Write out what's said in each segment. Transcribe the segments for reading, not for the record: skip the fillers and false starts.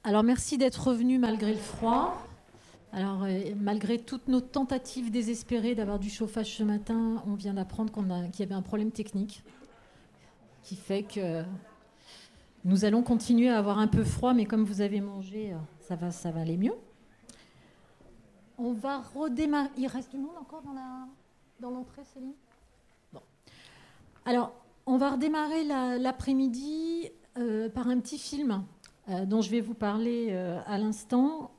Alors, merci d'être revenu malgré le froid. Alors, malgré toutes nos tentatives désespérées d'avoir du chauffage ce matin, on vient d'apprendre qu'il y avait un problème technique qui fait que nous allons continuer à avoir un peu froid, mais comme vous avez mangé, ça va aller mieux. On va redémarrer. Il reste du monde encore dans l'entrée, Céline? Bon. Alors, on va redémarrer l'après-midi par un petit film dont je vais vous parler à l'instant.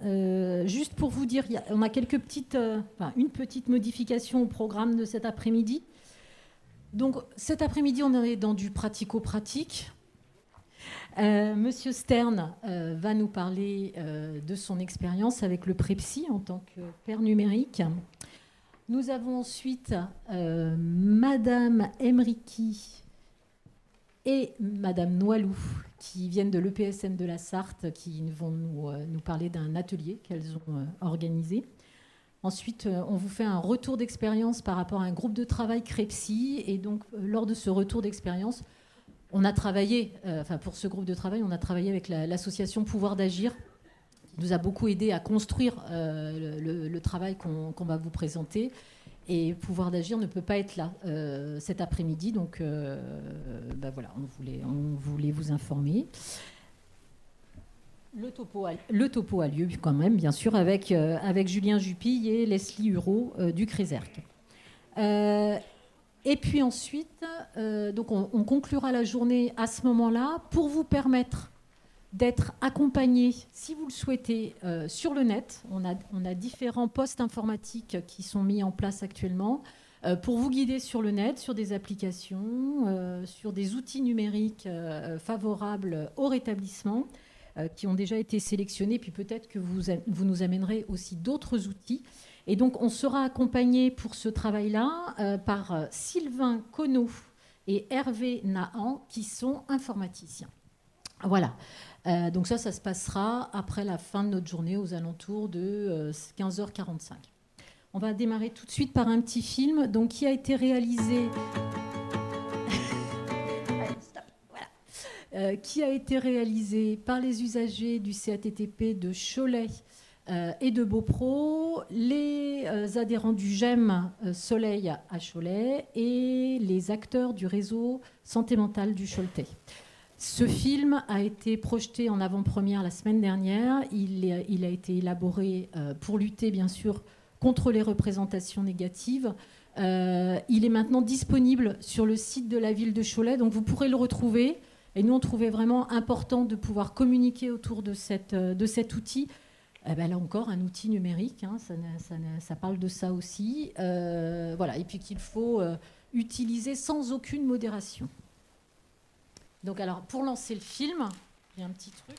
Juste pour vous dire, on a une petite modification au programme de cet après-midi. Donc, cet après-midi, on est dans du pratico-pratique. Monsieur Stern va nous parler de son expérience avec le Prepsy en tant que père numérique. Nous avons ensuite Madame Emriki et Madame Noiloux qui viennent de l'EPSM de la Sarthe, qui vont nous parler d'un atelier qu'elles ont organisé. Ensuite, on vous fait un retour d'expérience par rapport à un groupe de travail Crepsy. Et donc, lors de ce retour d'expérience, on a travaillé, pour ce groupe de travail, on a travaillé avec l'association Pouvoir d'Agir, qui nous a beaucoup aidé à construire le travail qu'on va vous présenter. Et Pouvoir d'Agir ne peut pas être là cet après-midi, donc voilà, on voulait vous informer. Le topo a lieu quand même, bien sûr, avec Julien Jupille et Leslie Hureau du Crézerc. Et puis ensuite, donc on conclura la journée à ce moment-là pour vous permettre d'être accompagné, si vous le souhaitez, sur le net. On a différents postes informatiques qui sont mis en place actuellement pour vous guider sur le net, sur des applications, sur des outils numériques favorables au rétablissement qui ont déjà été sélectionnés. Puis peut-être que vous nous amènerez aussi d'autres outils. Et donc, on sera accompagné pour ce travail-là par Sylvain Conneau et Hervé Nahan, qui sont informaticiens. Voilà. Donc ça se passera après la fin de notre journée, aux alentours de 15h45. On va démarrer tout de suite par un petit film donc, qui a été réalisé... qui a été réalisé par les usagers du CATTP de Cholet et de Beaupro, les adhérents du GEM Soleil à Cholet et les acteurs du réseau Santé Mentale du Choletais. Ce film a été projeté en avant-première la semaine dernière. Il a été élaboré pour lutter, bien sûr, contre les représentations négatives. Il est maintenant disponible sur le site de la ville de Cholet, donc vous pourrez le retrouver. Et nous, on trouvait vraiment important de pouvoir communiquer autour de cet outil. Là encore, un outil numérique, hein, ça parle de ça aussi. Voilà. Et puis qu'il faut utiliser sans aucune modération. Donc alors, pour lancer le film, j'ai un petit truc.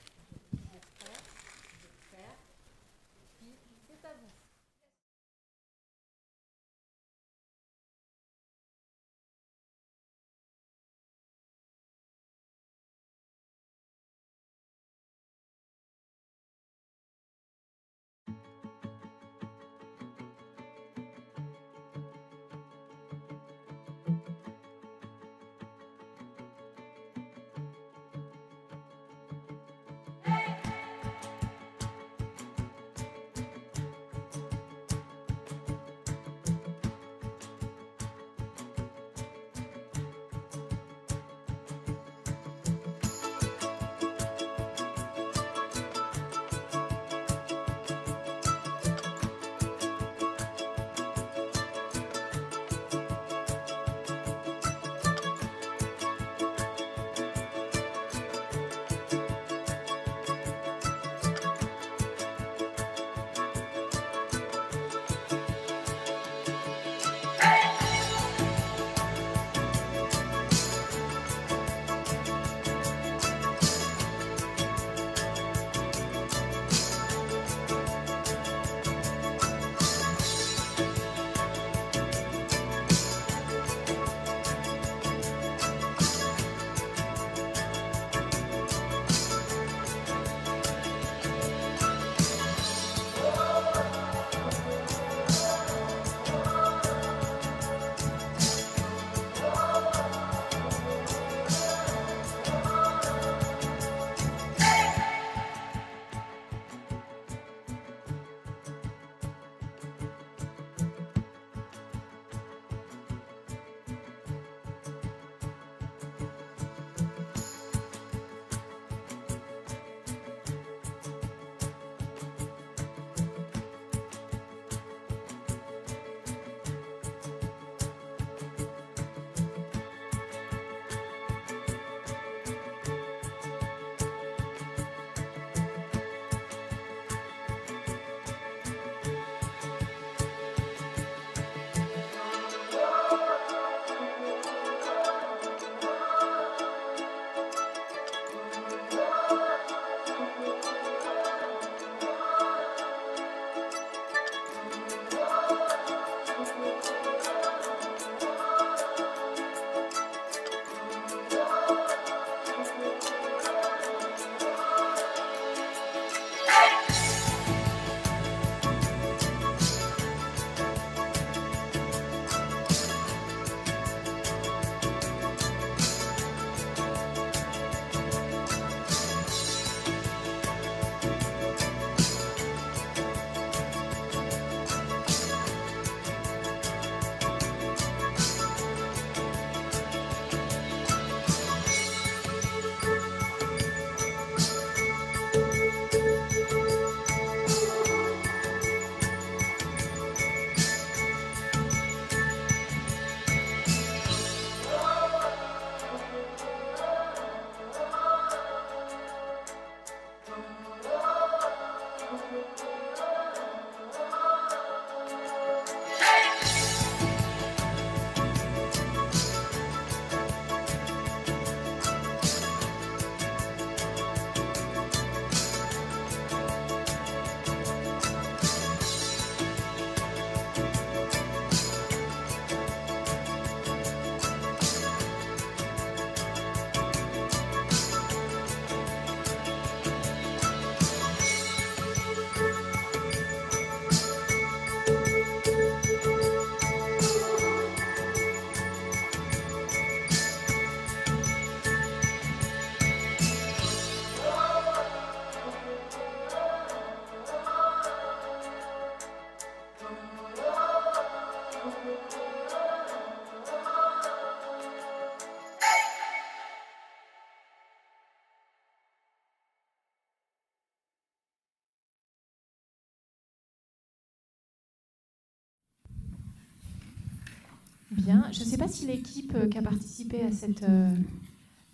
Bien. Je ne sais pas si l'équipe qui a participé à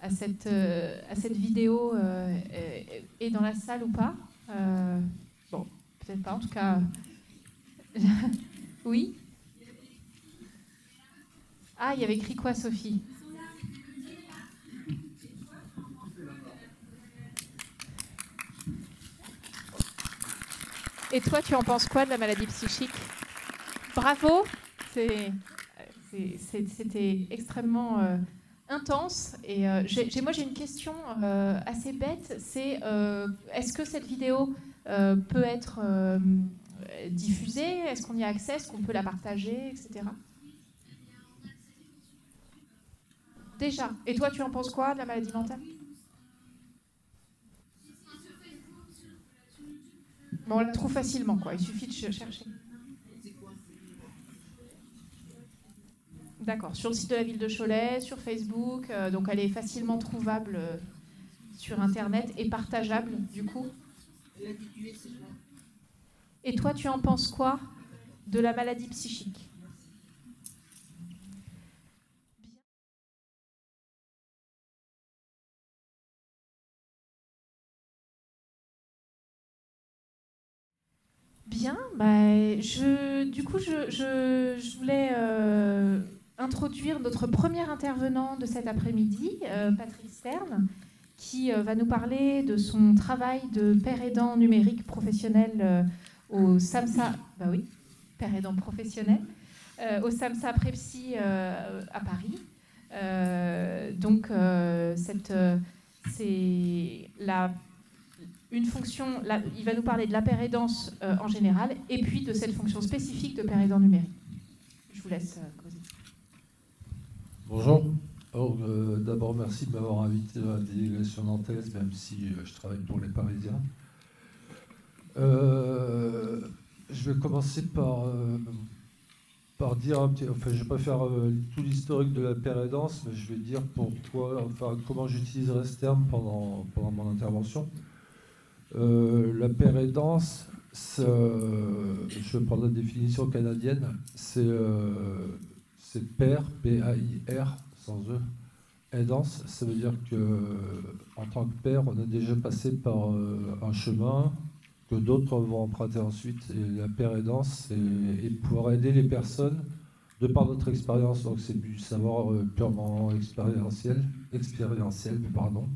cette vidéo est dans la salle ou pas. Bon, peut-être pas. En tout cas, oui. Ah, il y avait écrit quoi, Sophie? Et toi, tu en penses quoi de la maladie psychique? Bravo. C'était extrêmement intense. Et moi, j'ai une question assez bête. C'est est-ce que cette vidéo peut être diffusée? Est-ce qu'on y a accès? Est-ce qu'on peut la partager, etc. Déjà. Et toi, tu en penses quoi de la maladie mentale? Bon, on la trouve facilement, quoi. Il suffit de chercher. D'accord. Sur le site de la ville de Cholet, sur Facebook. Donc, elle est facilement trouvable sur Internet et partageable, du coup. Et toi, tu en penses quoi de la maladie psychique? Bien, du coup, je voulais introduire notre premier intervenant de cet après-midi, Patrick Stern, qui va nous parler de son travail de père aidant numérique professionnel au SAMSA. Bah oui, père aidant professionnel au SAMSA Prepsy à Paris. C'est une fonction, il va nous parler de la père aidance en général et puis de cette fonction spécifique de père aidant numérique. Je vous laisse causer. Bonjour. D'abord, merci de m'avoir invité à la délégation nantaise, même si je travaille pour les Parisiens. Je vais commencer par dire un petit... Enfin, je ne vais pas faire tout l'historique de la père aidance, mais je vais dire comment j'utiliserai ce terme pendant mon intervention. La père aidance, je vais prendre la définition canadienne, c'est père, P-A-I-R, sans E. Aidance, ça veut dire qu'en tant que père, on a déjà passé par un chemin que d'autres vont emprunter ensuite. Et la père aidance, c'est pouvoir aider les personnes de par notre expérience. Donc c'est du savoir purement expérientiel, pardon.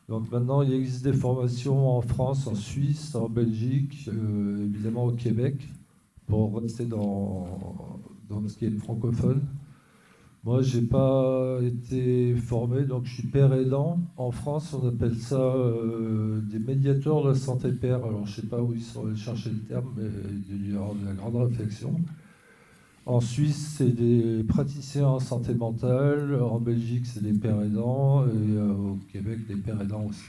Donc maintenant, il existe des formations en France, en Suisse, en Belgique, évidemment au Québec, pour rester dans ce qui est francophone. Moi, je n'ai pas été formé, donc je suis père aidant. En France, on appelle ça des médiateurs de la santé père. Alors, je ne sais pas où ils sont allés chercher le terme, mais il y a de la grande réflexion. En Suisse, c'est des praticiens en santé mentale. En Belgique, c'est des pères aidants. Et au Québec, des pères aidants aussi.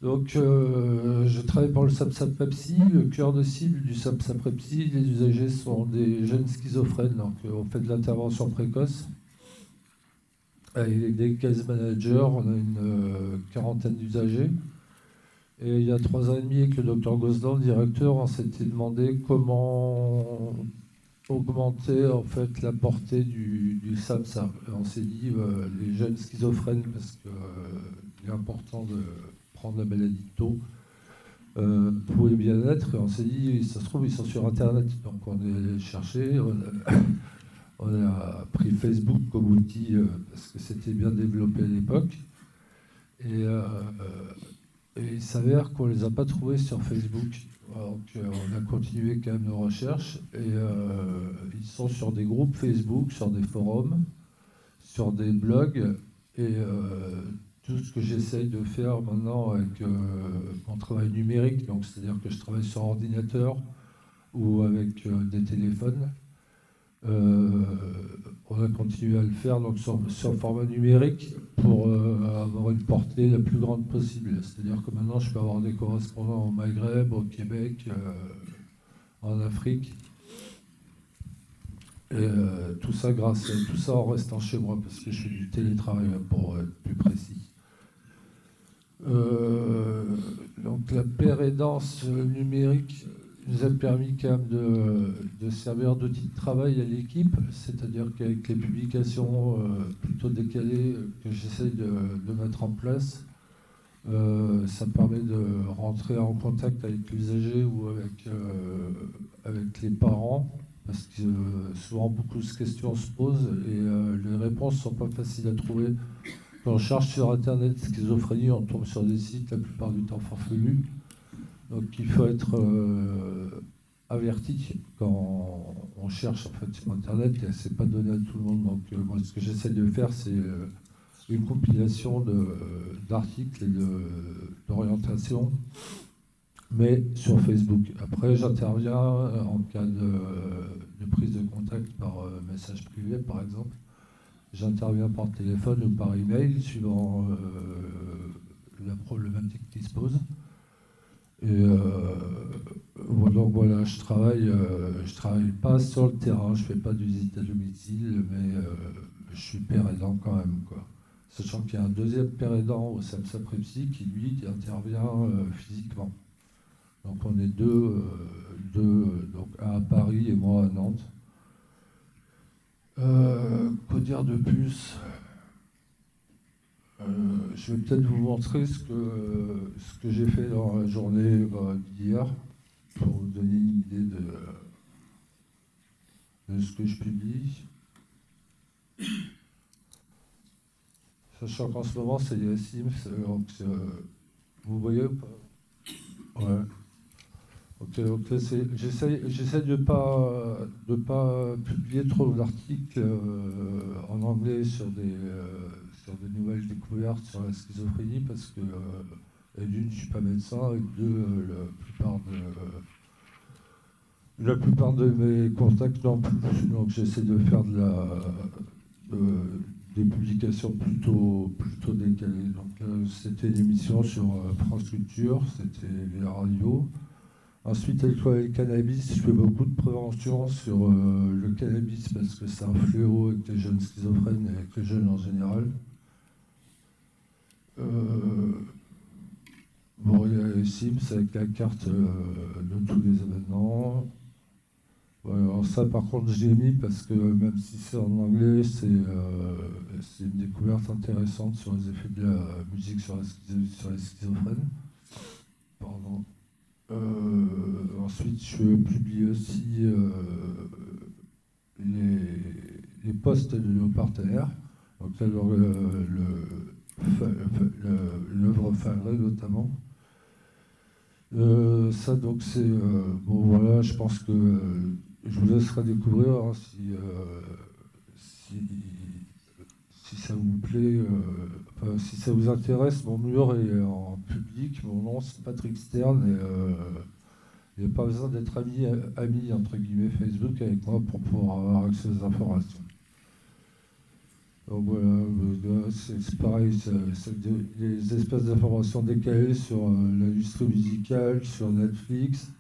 Donc, je travaille pour le SAMSA Prepsy. Le cœur de cible du SAMSA Prepsy, les usagers sont des jeunes schizophrènes. Donc, on fait de l'intervention précoce. Avec des case managers, on a une quarantaine d'usagers. Et il y a 3 ans et demi, avec le docteur Gosselin, le directeur, on s'était demandé comment augmenter en fait la portée du SAMSA. Et on s'est dit, les jeunes schizophrènes, parce qu'il est important de prendre la maladie tôt pour le bien-être. Et on s'est dit, ça se trouve, ils sont sur Internet. Donc on est allé chercher. On a pris Facebook comme outil parce que c'était bien développé à l'époque. Et il s'avère qu'on ne les a pas trouvés sur Facebook. Donc on a continué quand même nos recherches. Et ils sont sur des groupes Facebook, sur des forums, sur des blogs. Et tout ce que j'essaye de faire maintenant avec mon travail numérique, donc c'est-à-dire que je travaille sur ordinateur ou avec des téléphones, on a continué à le faire donc sur format numérique pour avoir une portée la plus grande possible. C'est-à-dire que maintenant je peux avoir des correspondants au Maghreb, au Québec, en Afrique. Et tout ça en restant chez moi parce que je fais du télétravail pour être plus précis. Donc la père aidance numérique, nous a permis quand même de servir d'outil de travail à l'équipe, c'est-à-dire qu'avec les publications plutôt décalées que j'essaie de mettre en place, ça me permet de rentrer en contact avec l'usager ou avec les parents, parce que souvent beaucoup de questions se posent et les réponses ne sont pas faciles à trouver. Quand on cherche sur Internet schizophrénie, on tombe sur des sites la plupart du temps farfelus. Donc il faut être averti quand on cherche en fait, sur Internet, et c'est pas donné à tout le monde. Donc moi, ce que j'essaie de faire, c'est une compilation d'articles et d'orientation, mais sur Facebook. Après, j'interviens en cas de prise de contact par message privé, par exemple. J'interviens par téléphone ou par email, suivant la problématique qui se pose. Et donc voilà, je travaille pas sur le terrain, je fais pas de visite à domicile, mais je suis père aidant quand même, quoi. Sachant qu'il y a un deuxième père aidant au SAMSA Prepsi qui lui intervient physiquement. Donc on est deux, donc un à Paris et moi à Nantes. Quoi dire de plus? Je vais peut-être vous montrer ce que j'ai fait dans la journée d'hier, pour vous donner une idée de ce que je publie. Sachant qu'en ce moment, c'est les Sims, donc vous voyez ou pas? Ouais. Donc j'essaie de pas publier trop d'articles en anglais sur des nouvelles découvertes sur la schizophrénie, parce que d'une, je suis pas médecin, et deux, la plupart de mes contacts non plus. Donc j'essaie de faire des publications plutôt décalées. Donc c'était une émission sur France Culture, c'était la radio. Ensuite, avec le cannabis, je fais beaucoup de prévention sur le cannabis, parce que c'est un fléau avec les jeunes schizophrènes et avec les jeunes en général. Bon, il y a les Sims avec la carte de tous les événements. Ouais, alors ça, par contre, j'ai mis parce que même si c'est en anglais, c'est une découverte intéressante sur les effets de la musique sur les schizophrènes. Pardon. Ensuite, je publie aussi les posts de nos partenaires. Donc là, l'œuvre Finlay notamment. Ça, donc, c'est... bon, voilà, je pense que je vous laisserai découvrir hein, si ça vous plaît, enfin, si ça vous intéresse. Mon mur est en public, mon nom c'est Patrick Stern, et il n'y a pas besoin d'être ami entre guillemets Facebook avec moi pour pouvoir avoir accès aux informations. Donc voilà, c'est pareil, c'est des espèces d'informations décalées sur l'industrie musicale, sur Netflix.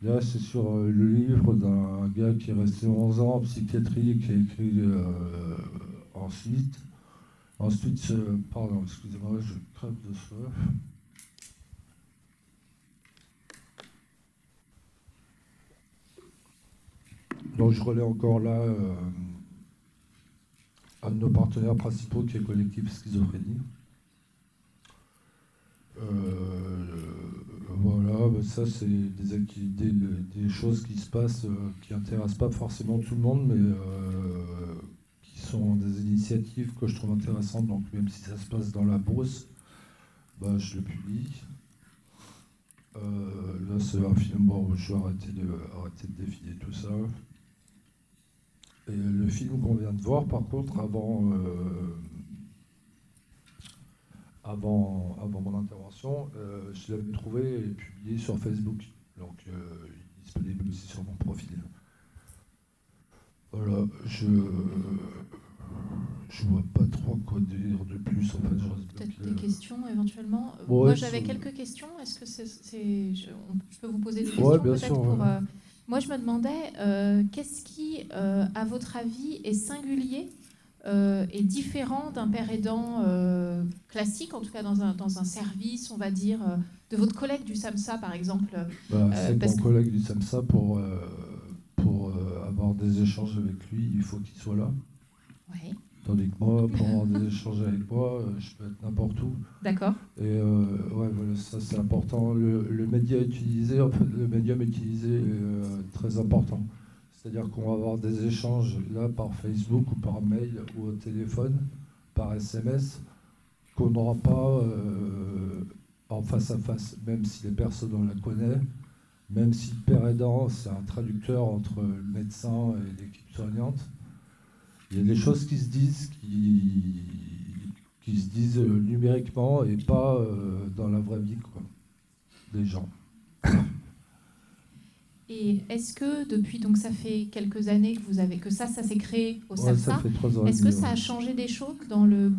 Là, c'est sur le livre d'un gars qui est resté 11 ans en psychiatrie et qui a écrit ensuite. Ensuite, pardon, excusez-moi, je crève de soif. Donc je relais encore là un de nos partenaires principaux qui est Collectif Schizophrénie. Voilà, ça c'est des choses qui se passent, qui n'intéressent pas forcément tout le monde, mais qui sont des initiatives que je trouve intéressantes. Donc même si ça se passe dans la brousse, bah, je le publie. Là c'est un film, bon, je vais arrêter de défiler tout ça. Et le film qu'on vient de voir, par contre, avant mon intervention, je l'avais trouvé et publié sur Facebook. Donc, il est disponible aussi sur mon profil. Voilà, je vois pas trop quoi dire de plus. En fait, peut-être des questions éventuellement. Ouais, moi, j'avais quelques questions. Est-ce que je peux vous poser des questions ouais, bien peut-être sûr, pour, ouais. Moi, je me demandais, qu'est-ce qui, à votre avis, est singulier est différent d'un père aidant classique, en tout cas dans un service, on va dire, de votre collègue du SAMSA, par exemple? C'est mon collègue du SAMSA, pour avoir des échanges avec lui, il faut qu'il soit là. Oui. Tandis que moi, pour avoir des échanges avec moi, je peux être n'importe où. D'accord. Et ouais, voilà, ça c'est important. Le média utilisé, en fait, le médium utilisé est très important. C'est-à-dire qu'on va avoir des échanges là par Facebook ou par mail ou au téléphone, par SMS, qu'on n'aura pas en face à face, même si les personnes on la connaît, même si le père aidant c'est un traducteur entre le médecin et l'équipe soignante. Il y a des choses qui se disent, qui se disent numériquement et pas dans la vraie vie, quoi, des gens. Et est-ce que depuis, donc ça fait quelques années que ça s'est créé au SAMSA, ça fait 3 ans et est-ce que demi, ça a changé des choses dans le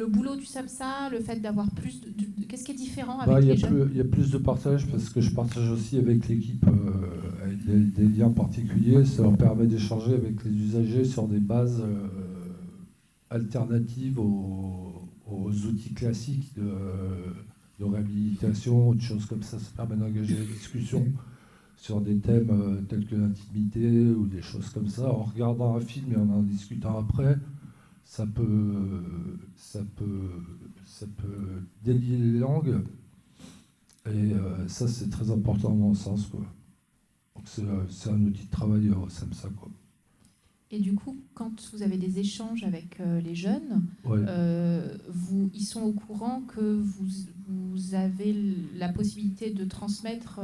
boulot du SAMSA, le fait d'avoir plus qu'est-ce qui est différent avec les jeunes? Il y a plus de partage, parce que je partage aussi avec l'équipe avec des liens particuliers. Ça leur permet d'échanger avec les usagers sur des bases alternatives aux outils classiques de réhabilitation ou de choses comme ça. Ça permet d'engager la discussion sur des thèmes tels que l'intimité ou des choses comme ça. En regardant un film et en discutant après, ça peut délier les langues. Et ça, c'est très important à mon sens, quoi. Donc c'est un outil de travail au SAMSA, quoi. Et du coup, quand vous avez des échanges avec les jeunes, Ouais. Ils sont au courant que vous avez la possibilité de transmettre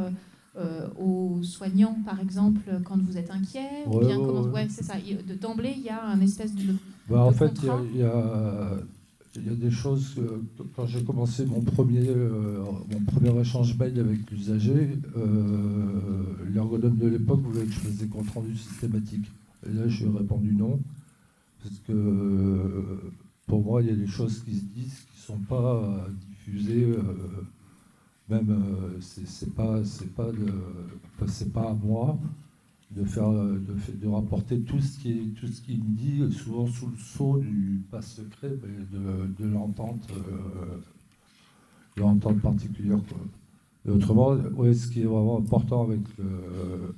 aux soignants, par exemple, quand vous êtes inquiet, ou bien comment... Ouais, c'est ça. D'emblée, il y a un espèce de en fait, contrat. il y a des choses. Quand j'ai commencé mon premier échange mail avec l'usager, l'ergonome de l'époque voulait que je fasse des comptes rendus systématiques. Et là, je lui ai répondu non, parce que pour moi, il y a des choses qui se disent qui ne sont pas diffusées. Même c'est pas à moi de rapporter tout ce qui me dit, souvent sous le sceau du pas secret, mais de l'entente particulière, quoi. Et autrement, ouais, ce qui est vraiment important avec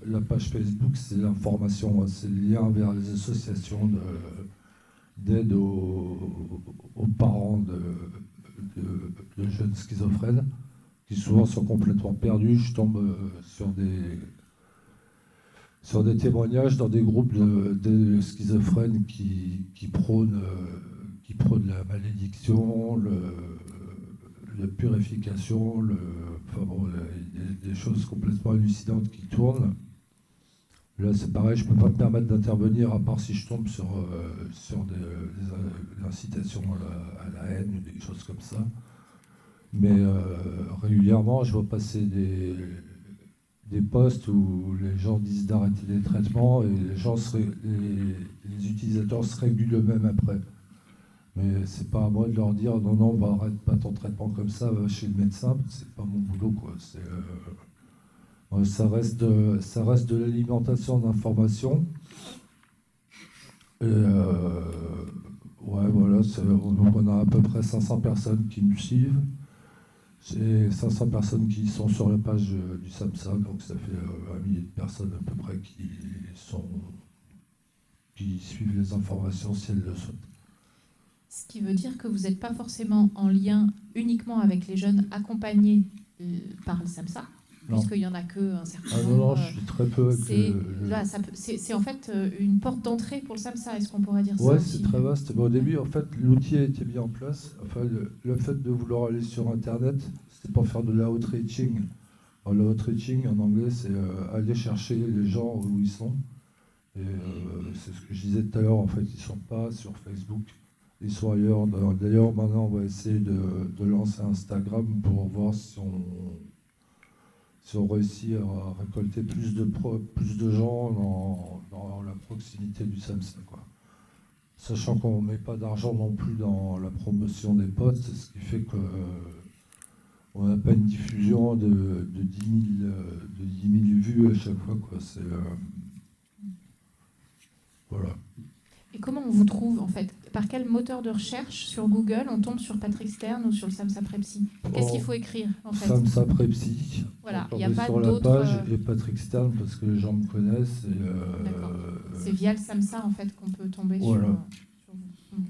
la page Facebook, c'est l'information, c'est le lien vers les associations d'aide aux parents de jeunes schizophrènes, qui souvent sont complètement perdus. Je tombe sur des témoignages dans des groupes de schizophrènes qui prônent la malédiction, la purification, enfin bon, il y a des choses complètement hallucinantes qui tournent. Là, c'est pareil, je ne peux pas me permettre d'intervenir, à part si je tombe sur des incitations à la haine ou des choses comme ça. Mais régulièrement, je vois passer des posts où les gens disent d'arrêter les traitements et les utilisateurs se régulent eux-mêmes après. Mais c'est pas à moi de leur dire non, bah, arrête pas ton traitement comme ça, va chez le médecin, c'est pas mon boulot, quoi. Ça reste de l'alimentation d'informations. Et ouais, voilà, on a à peu près 500 personnes qui me suivent. J'ai 500 personnes qui sont sur la page du SAMSA, donc ça fait 1 millier de personnes à peu près qui suivent les informations si elles le souhaitent. Ce qui veut dire que vous n'êtes pas forcément en lien uniquement avec les jeunes accompagnés par le SAMSA, puisqu'il n'y en a qu'un certain nombre. Non, je suis très peu avec c'est en fait une porte d'entrée pour le SAMSA, est-ce qu'on pourrait dire ça? Ouais, c'est très vaste. Mais au début, en fait, l'outil a été mis en place. Enfin, le fait de vouloir aller sur Internet, c'était pour faire de l'outreaching. Alors, l'outreaching, en anglais, c'est aller chercher les gens où ils sont. Et c'est ce que je disais tout à l'heure, en fait, ils ne sont pas sur Facebook. Ils sont ailleurs. D'ailleurs, maintenant, on va essayer de lancer Instagram pour voir si on réussit à récolter plus de gens dans la proximité du SAMSA, quoi. Sachant qu'on ne met pas d'argent non plus dans la promotion des posts, ce qui fait qu'on n'a pas une diffusion de 10 000 vues à chaque fois, quoi. Voilà. Et comment on vous trouve en fait? Par quel moteur de recherche sur Google on tombe sur Patrick Stern ou sur le Samsaprepsi? Qu'est-ce qu'il faut écrire en fait? Samsaprepsi. Voilà, il n'y a pas sur la d'autre. page et Patrick Stern parce que les gens me connaissent. D'accord. C'est via le Samsa en fait qu'on peut tomber voilà. sur vous.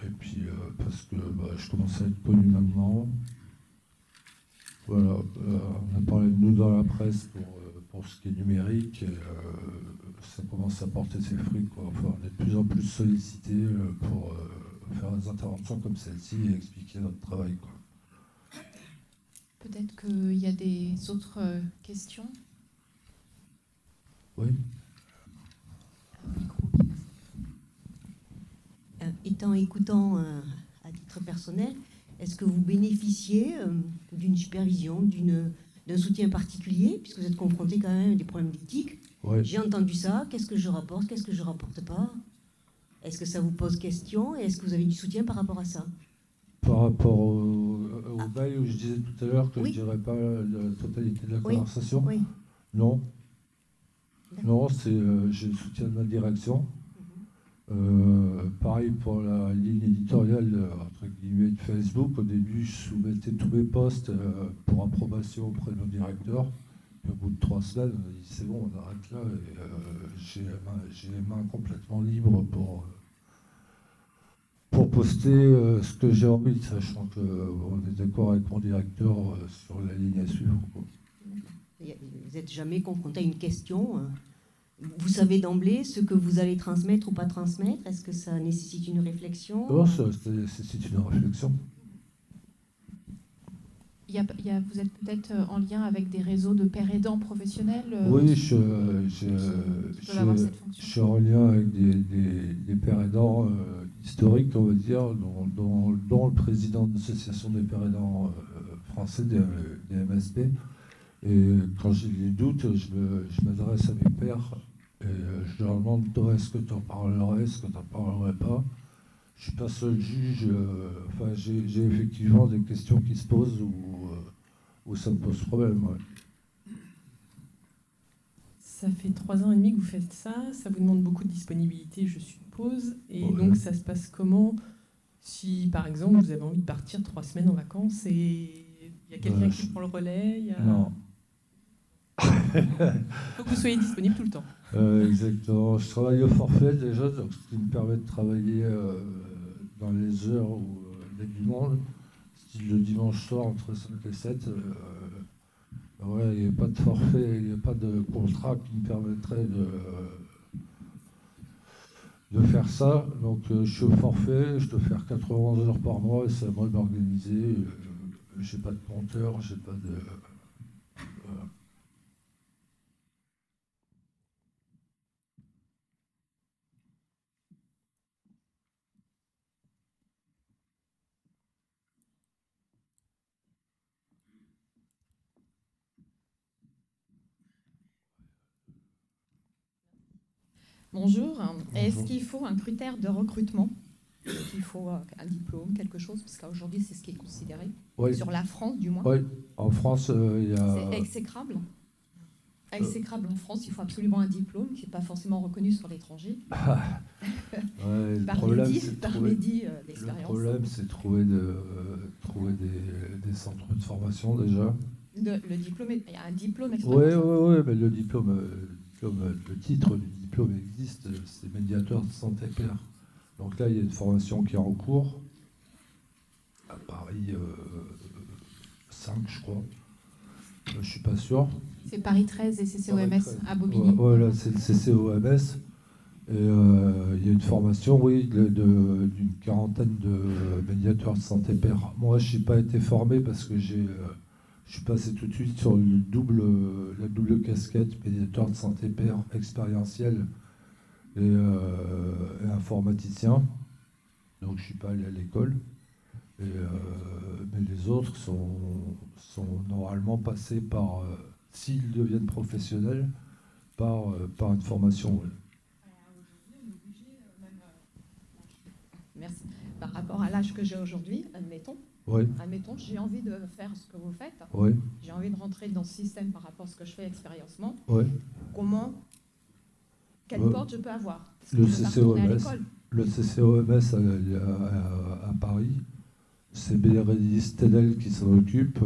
Et puis parce que je commence à être connu maintenant. Voilà, on a parlé de nous dans la presse pour ce qui est numérique. Et, ça commence à porter ses fruits, quoi. Enfin, on est de plus en plus sollicité pour faire des interventions comme celle-ci et expliquer notre travail, quoi. Peut-être qu'il y a des autres questions. Oui. Écoutant à titre personnel, est-ce que vous bénéficiez d'une supervision, d'un soutien particulier, puisque vous êtes confronté quand même à des problèmes d'éthique? Ouais. J'ai entendu ça, qu'est-ce que je rapporte, qu'est-ce que je rapporte pas? Est-ce que ça vous pose question et est-ce que vous avez du soutien par rapport à ça? Par rapport au mail où je disais tout à l'heure que oui. je ne dirais pas la totalité de la conversation, oui. Non. Non, j'ai le soutien de ma direction. Pareil pour la ligne éditoriale entre guillemets de Facebook. Au début, je soumettais tous mes posts pour approbation auprès de mon directeur. Puis au bout de 3 semaines, on a dit c'est bon, on arrête là. Et j'ai les mains complètement libres pour poster ce que j'ai envie, sachant qu'on est d'accord avec mon directeur sur la ligne à suivre, quoi. Vous n'êtes jamais confronté à une question? Vous savez d'emblée ce que vous allez transmettre ou pas transmettre? Est-ce que ça nécessite une réflexion? Non, ça nécessite une réflexion. Vous êtes peut-être en lien avec des réseaux de pères aidants professionnels? Oui, je suis en lien avec des pères aidants historiques, on va dire, dont le président de l'association des pères aidants français, des MSP. Et quand j'ai des doutes, je m'adresse à mes pairs et je leur demande est-ce que tu en parlerais, est-ce que tu n'en parlerais pas. Je ne suis pas seul juge. Enfin, j'ai effectivement des questions qui se posent où ça me pose problème. Ouais. Ça fait 3 ans et demi que vous faites ça. Ça vous demande beaucoup de disponibilité, je suppose. Et donc, ça se passe comment si, par exemple, vous avez envie de partir 3 semaines en vacances et il y a quelqu'un qui prend le relais Non. Il faut que vous soyez disponible tout le temps. Exactement. Je travaille au forfait déjà, donc ce qui me permet de travailler dans les heures où il y a du monde, style le dimanche soir entre 5 et 7. Il n'y a pas de forfait, il n'y a pas de contrat qui me permettrait de faire ça. Donc je suis au forfait, je dois faire 91 heures par mois et c'est à moi d'organiser. J'ai pas de compteur, j'ai pas de... Voilà. Bonjour. Est-ce qu'il faut un critère de recrutement? Est-ce qu'il faut un diplôme, quelque chose? Parce qu'aujourd'hui, c'est ce qui est considéré. Oui. Sur la France, du moins. Oui, en France, il y a... C'est exécrable. Exécrable en France, il faut absolument un diplôme qui n'est pas forcément reconnu sur l'étranger. Le problème, c'est de trouver des centres de formation déjà. Le diplôme, il y a un diplôme expérience. Oui, mais le titre du diplôme existe, c'est médiateur de santé père. Donc là, il y a une formation qui est en cours, à Paris 5, je crois. Je ne suis pas sûr. C'est Paris 13 et CCOMS à Bobigny. Voilà, c'est le CCOMS. Et il y a une formation, oui, d'une quarantaine de médiateurs de santé père. Moi, je n'ai pas été formé parce que je suis passé tout de suite sur la double casquette, médiateur de santé père expérientiel et informaticien. Donc je ne suis pas allé à l'école. Mais les autres sont normalement passés par, s'ils deviennent professionnels, par une formation. Ouais. Merci. Par rapport à l'âge que j'ai aujourd'hui, admettons, j'ai envie de faire ce que vous faites. Oui. J'ai envie de rentrer dans ce système par rapport à ce que je fais expériencement. Oui. Comment Quelle porte je peux avoir? Le CCOMS à Paris, c'est Bérénice Tedel qui s'en occupe.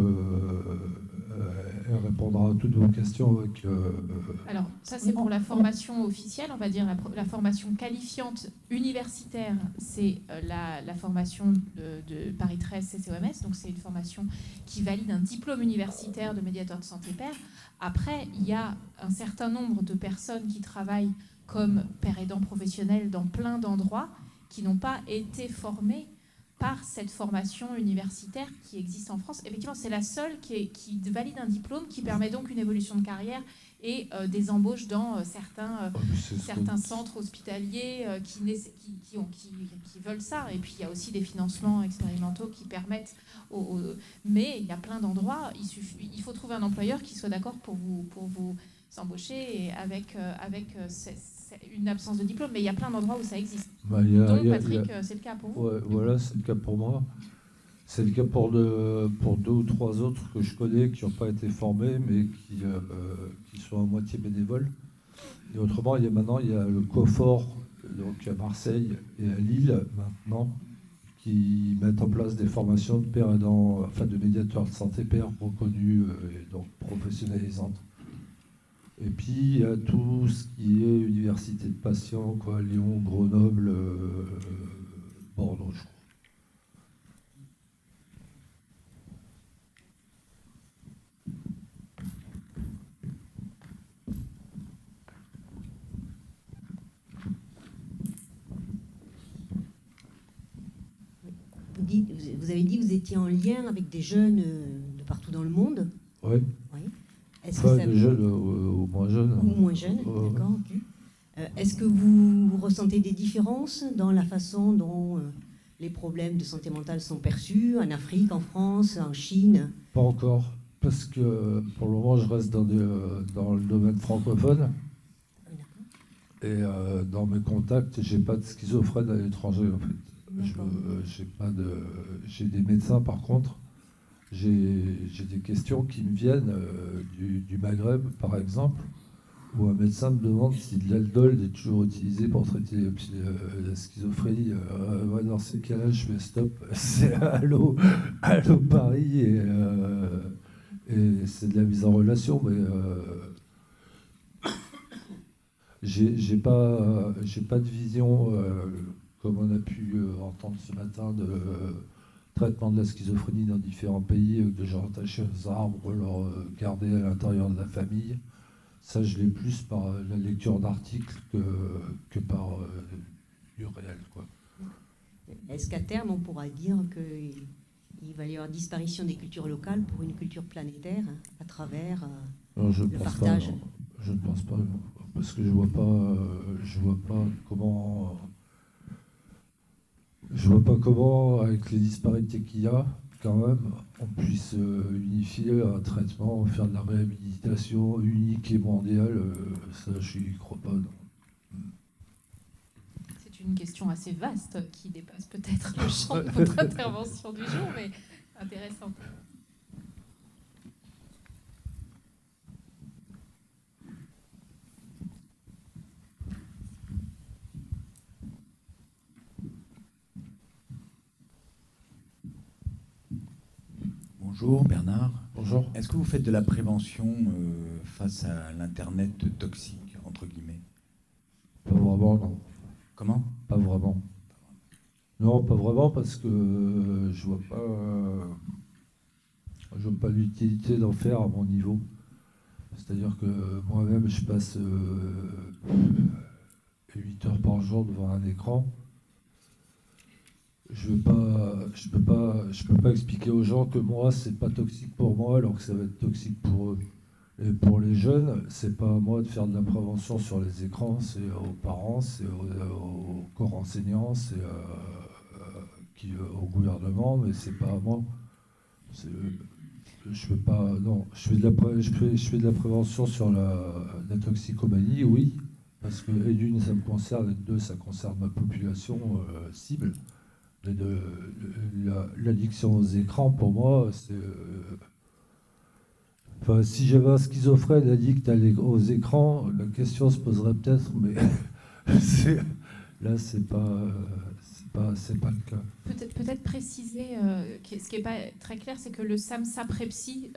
Elle répondra à toutes vos questions avec... Alors, ça, c'est pour la formation officielle, on va dire la formation qualifiante universitaire, c'est la formation de Paris 13 CCOMS, donc c'est une formation qui valide un diplôme universitaire de médiateur de santé père. Après, il y a un certain nombre de personnes qui travaillent comme père aidant professionnel dans plein d'endroits qui n'ont pas été formées par cette formation universitaire qui existe en France. Effectivement, c'est la seule qui valide un diplôme qui permet donc une évolution de carrière et des embauches dans certains centres hospitaliers qui veulent ça. Et puis, il y a aussi des financements expérimentaux qui permettent... Mais il y a plein d'endroits, il faut trouver un employeur qui soit d'accord pour vous embaucher et avec une absence de diplôme. Mais il y a plein d'endroits où ça existe. Donc, Patrick, c'est le cas pour vous? Voilà, c'est le cas pour moi. C'est le cas pour deux ou trois autres que je connais qui n'ont pas été formés, mais qui sont à moitié bénévoles. Et autrement, maintenant, il y a le COFOR, donc à Marseille et à Lille, maintenant, qui mettent en place des formations de pères aidants, enfin de médiateurs de santé père reconnus et donc professionnalisantes. Et puis, il y a tout ce qui est université de patients, quoi, Lyon, Grenoble, Bordeaux, je crois. Vous avez dit que vous étiez en lien avec des jeunes de partout dans le monde. Oui. Est-ce pas que des jeunes ou moins jeunes. Ou moins jeunes, d'accord. Okay. Est-ce que vous ressentez des différences dans la façon dont les problèmes de santé mentale sont perçus en Afrique, en France, en Chine? Pas encore, parce que pour le moment, je reste dans le domaine francophone. Et dans mes contacts, j'ai pas de schizophrène à l'étranger, en fait. J'ai des médecins, par contre. J'ai des questions qui me viennent du Maghreb, par exemple, où un médecin me demande si de l'aldol est toujours utilisé pour traiter la schizophrénie. Dans ces cas-là, je fais stop. C'est allô Paris, et c'est de la mise en relation, mais j'ai pas de vision, comme on a pu entendre ce matin, de traitement de la schizophrénie dans différents pays, avec des gens attachés aux arbres, leur garder à l'intérieur de la famille. Ça, je l'ai plus par la lecture d'articles que par du réel, quoi. Est-ce qu'à terme, on pourra dire qu'il va y avoir disparition des cultures locales pour une culture planétaire à travers le partage? Pas, je ne pense pas, parce que je vois pas comment... Je vois pas comment, avec les disparités qu'il y a, quand même, on puisse unifier un traitement, faire de la réhabilitation unique et mondiale. Ça, je n'y crois pas. Non. C'est une question assez vaste qui dépasse peut-être le champ de votre intervention du jour, mais intéressante. Bonjour Bernard. Bonjour. Est-ce que vous faites de la prévention face à l'Internet toxique, entre guillemets? Pas vraiment, non. Comment? Pas vraiment. Non, pas vraiment, parce que je vois pas l'utilité d'en faire à mon niveau. C'est-à-dire que moi-même, je passe 8 heures par jour devant un écran. Je peux pas expliquer aux gens que moi, c'est pas toxique pour moi, alors que ça va être toxique pour eux. Et pour les jeunes, c'est pas à moi de faire de la prévention sur les écrans, c'est aux parents, c'est aux corps enseignants, c'est au gouvernement, mais c'est pas à moi. Je fais pas, non, je fais de la prévention sur la toxicomanie, oui, parce que et d'une, ça me concerne, et de deux, ça concerne ma population cible. L'addiction aux écrans, pour moi, Enfin, si j'avais un schizophrène addict aux écrans, la question se poserait peut-être, mais là, c'est pas le cas. Peut-être préciser, ce qui n'est pas très clair, c'est que le SAMSA-Prepsi,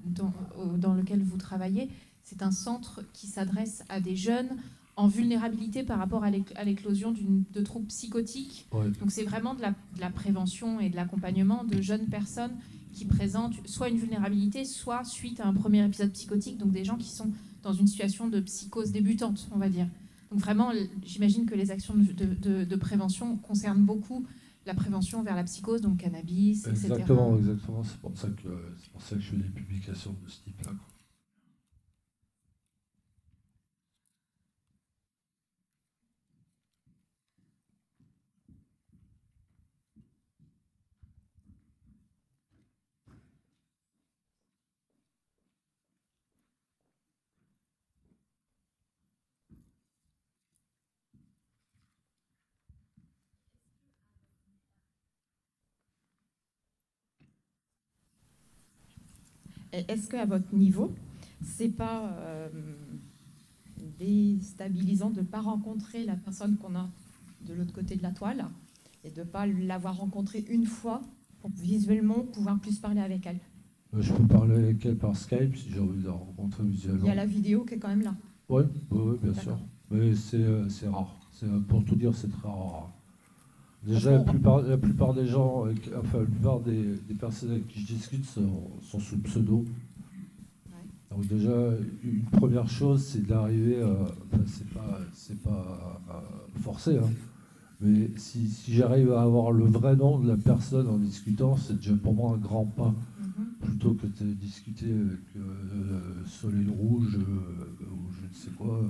dans lequel vous travaillez, c'est un centre qui s'adresse à des jeunes en vulnérabilité par rapport à l'éclosion de troubles psychotiques. Ouais. Donc c'est vraiment de la prévention et de l'accompagnement de jeunes personnes qui présentent soit une vulnérabilité, soit suite à un premier épisode psychotique, donc des gens qui sont dans une situation de psychose débutante, on va dire. Donc vraiment, j'imagine que les actions de prévention concernent beaucoup la prévention vers la psychose, donc cannabis, etc. Exactement. C'est pour ça que je fais des publications de ce type-là. Est-ce qu'à votre niveau, c'est pas déstabilisant de ne pas rencontrer la personne qu'on a de l'autre côté de la toile et de ne pas l'avoir rencontrée une fois pour visuellement pouvoir plus parler avec elle? Je peux parler avec elle par Skype si j'ai envie de la rencontrer visuellement. Il y a la vidéo qui est quand même là. Oui, bien sûr. Mais c'est rare. Pour tout dire, c'est très rare. Déjà, la plupart des gens, enfin la plupart des personnes avec qui je discute sont sous pseudo. Ouais. Donc déjà, une première chose, c'est d'arriver, c'est pas forcé, hein, mais si j'arrive à avoir le vrai nom de la personne en discutant, c'est déjà pour moi un grand pas. Plutôt que de discuter avec Soleil Rouge ou je ne sais quoi,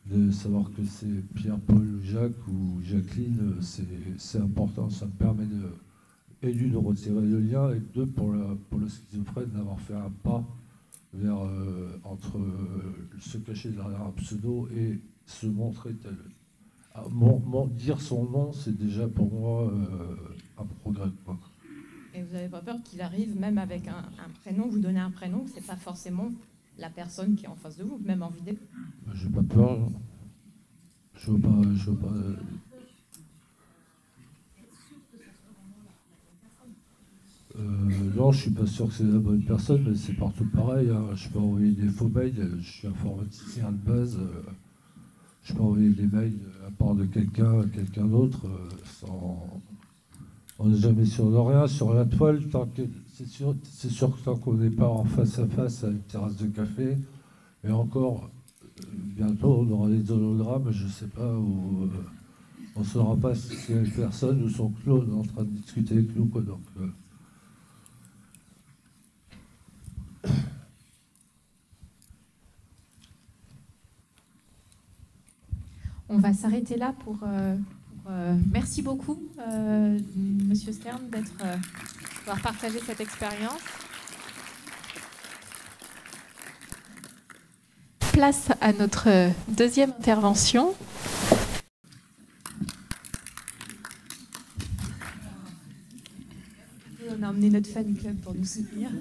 de savoir que c'est Pierre, Paul, Jacques ou Jacqueline, c'est important. Ça me permet d'une retirer le lien et deux pour le schizophrène d'avoir fait un pas vers entre se cacher derrière un pseudo et se montrer tel. Dire son nom, c'est déjà pour moi un progrès, quoi. Et vous n'avez pas peur qu'il arrive, même avec un prénom, vous donnez un prénom, que ce n'est pas forcément la personne qui est en face de vous, même en vidéo? J'ai pas peur. Je veux pas. Non, je suis pas sûr que c'est la bonne personne, mais c'est partout pareil. Hein. Je peux envoyer des faux mails. Je suis informaticien de base. Je peux envoyer des mails à part de quelqu'un à quelqu'un d'autre sans. On n'est jamais sûr de rien. Sur la toile, c'est sûr que tant qu'on n'est pas en face à face à une terrasse de café, et encore, bientôt on aura des hologrammes, je ne sais pas, où on ne saura pas si c'est une personne ou son clone en train de discuter avec nous, quoi. Donc, on va s'arrêter là pour merci beaucoup, Monsieur Stern, d'avoir partagé cette expérience. Place à notre deuxième intervention. On a emmené notre fan club pour nous soutenir.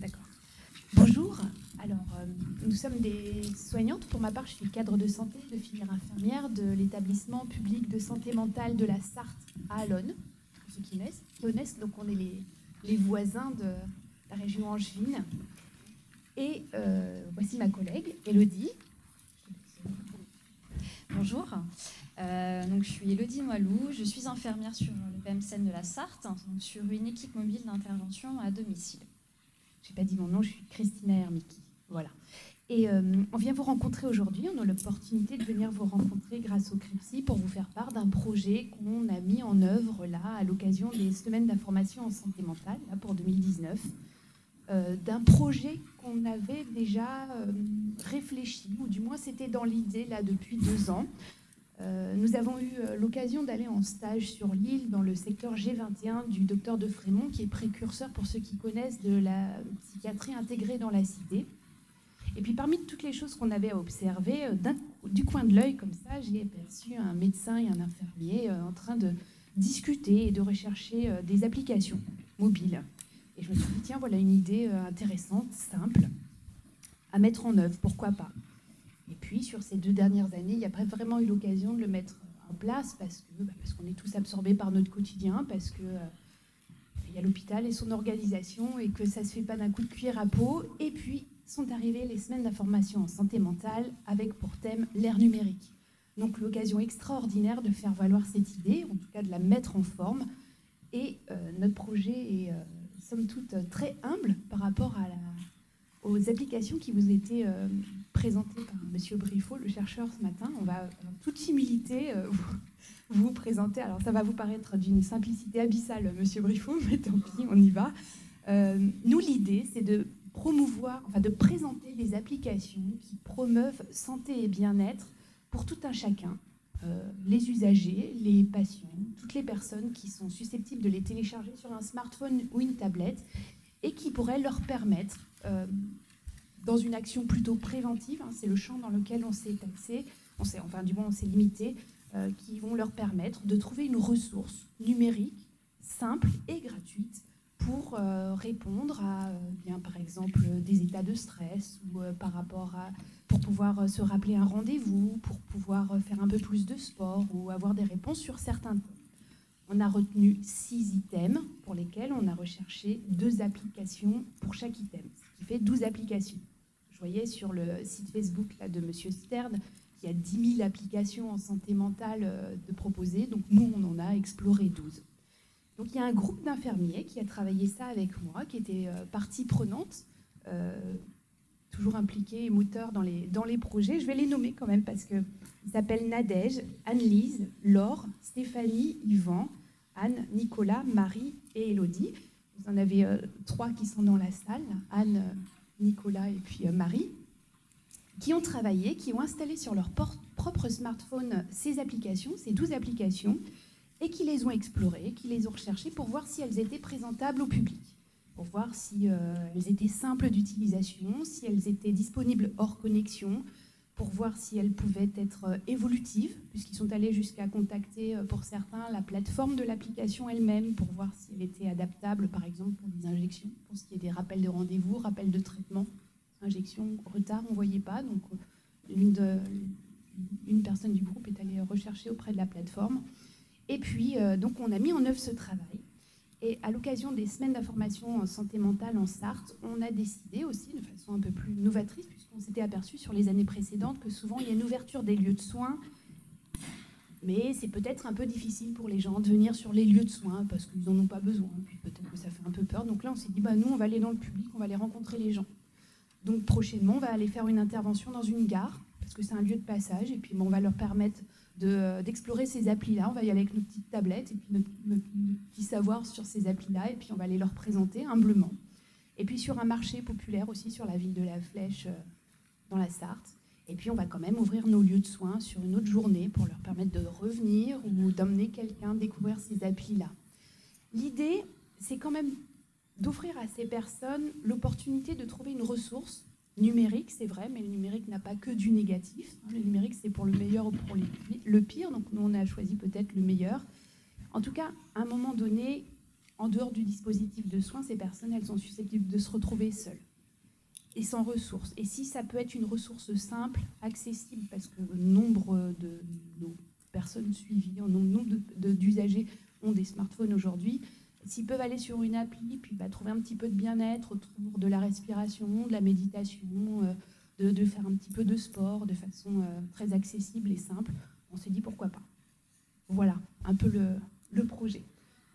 D'accord. Bonjour. Alors, nous sommes des soignantes. Pour ma part, je suis cadre de santé de filière infirmière de l'établissement public de santé mentale de la Sarthe à Allonnes, pour ceux qui connaissent. Donc, on est les voisins de la région angevine. Et voici ma collègue, Élodie. Bonjour. Donc, je suis Élodie Moilou. Je suis infirmière sur le PMCN de la Sarthe, donc sur une équipe mobile d'intervention à domicile. Je n'ai pas dit mon nom, je suis Christina Hermiki. Voilà. Et on vient vous rencontrer aujourd'hui. On a l'opportunité de venir vous rencontrer grâce au CRIPSI pour vous faire part d'un projet qu'on a mis en œuvre là à l'occasion des semaines d'information en santé mentale là, pour 2019. D'un projet qu'on avait déjà réfléchi, ou du moins c'était dans l'idée là depuis 2 ans. Nous avons eu l'occasion d'aller en stage sur l'île dans le secteur G21 du docteur de Frémont, qui est précurseur, pour ceux qui connaissent, de la psychiatrie intégrée dans la cité. Et puis parmi toutes les choses qu'on avait à observer, du coin de l'œil comme ça, j'ai aperçu un médecin et un infirmier en train de discuter et de rechercher des applications mobiles. Et je me suis dit, tiens, voilà une idée intéressante, simple, à mettre en œuvre, pourquoi pas. Et puis, sur ces 2 dernières années, il n'y a pas vraiment eu l'occasion de le mettre en place parce qu'on est tous absorbés par notre quotidien, parce que il y a l'hôpital et son organisation et que ça ne se fait pas d'un coup de cuillère à peau. Et puis, sont arrivées les semaines d'information en santé mentale avec pour thème l'ère numérique. Donc, l'occasion extraordinaire de faire valoir cette idée, en tout cas de la mettre en forme. Et notre projet est, somme toute, très humble par rapport aux applications qui vous étaient présentées par M. Briffaut, le chercheur, ce matin. On va, en toute humilité, vous présenter. Alors, ça va vous paraître d'une simplicité abyssale, M. Briffaut, mais tant pis, on y va. Nous, l'idée, c'est de promouvoir, enfin de présenter des applications qui promeuvent santé et bien-être pour tout un chacun. Les usagers, les patients, toutes les personnes qui sont susceptibles de les télécharger sur un smartphone ou une tablette et qui pourraient leur permettre, dans une action plutôt préventive, c'est le champ dans lequel on s'est axé, on s'est limité, qui vont leur permettre de trouver une ressource numérique simple et gratuite pour répondre à, par exemple, des états de stress ou pour pouvoir se rappeler un rendez-vous, pour pouvoir faire un peu plus de sport ou avoir des réponses sur certains thèmes. On a retenu 6 items pour lesquels on a recherché 2 applications pour chaque item, ce qui fait 12 applications. Je voyais sur le site Facebook là, de M. Stern qu'il y a 10 000 applications en santé mentale de proposer, donc nous, on en a exploré 12. Donc il y a un groupe d'infirmiers qui a travaillé ça avec moi, qui était partie prenante, toujours impliqué et moteur dans les projets. Je vais les nommer quand même parce qu'ils s'appellent Nadège, Anne-Lise, Laure, Stéphanie, Yvan, Anne, Nicolas, Marie et Élodie. Vous en avez 3 qui sont dans la salle, Anne, Nicolas et puis Marie, qui ont travaillé, qui ont installé sur leur propre smartphone ces applications, ces 12 applications, et qui les ont explorées, qui les ont recherchées pour voir si elles étaient présentables au public, pour voir si elles étaient simples d'utilisation, si elles étaient disponibles hors connexion, pour voir si elles pouvaient être évolutives, puisqu'ils sont allés jusqu'à contacter, pour certains, la plateforme de l'application elle-même, pour voir si elle était adaptable, par exemple, pour des injections, pour ce qui est des rappels de rendez-vous, rappels de traitement. Injection, retard, on ne voyait pas, donc une personne du groupe est allée rechercher auprès de la plateforme. Et puis, donc, on a mis en œuvre ce travail. Et à l'occasion des semaines d'information en santé mentale en Sarthe, on a décidé aussi, de façon un peu plus novatrice, puisqu'on s'était aperçu sur les années précédentes que souvent il y a une ouverture des lieux de soins, mais c'est peut-être un peu difficile pour les gens de venir sur les lieux de soins parce qu'ils n'en ont pas besoin, puis peut-être que ça fait un peu peur. Donc là, on s'est dit, nous, on va aller dans le public, on va aller rencontrer les gens. Donc prochainement, on va aller faire une intervention dans une gare, parce que c'est un lieu de passage, et puis on va leur permettre d'explorer ces applis-là. On va y aller avec nos petites tablettes et puis notre petit savoir sur ces applis-là, et puis on va aller leur présenter humblement. Et puis sur un marché populaire aussi, sur la ville de La Flèche, dans la Sarthe. Et puis on va quand même ouvrir nos lieux de soins sur une autre journée pour leur permettre de revenir ou d'emmener quelqu'un découvrir ces applis-là. L'idée, c'est quand même d'offrir à ces personnes l'opportunité de trouver une ressource numérique, c'est vrai, mais le numérique n'a pas que du négatif. Le numérique, c'est pour le meilleur ou pour le pire, donc nous, on a choisi peut-être le meilleur. En tout cas, à un moment donné, en dehors du dispositif de soins, ces personnes, elles sont susceptibles de se retrouver seules et sans ressources. Et si ça peut être une ressource simple, accessible, parce que le nombre de nos personnes suivies, le nombre d'usagers ont des smartphones aujourd'hui, s'ils peuvent aller sur une appli, puis trouver un petit peu de bien-être autour de la respiration, de la méditation, de faire un petit peu de sport de façon très accessible et simple, on s'est dit pourquoi pas. Voilà un peu le projet.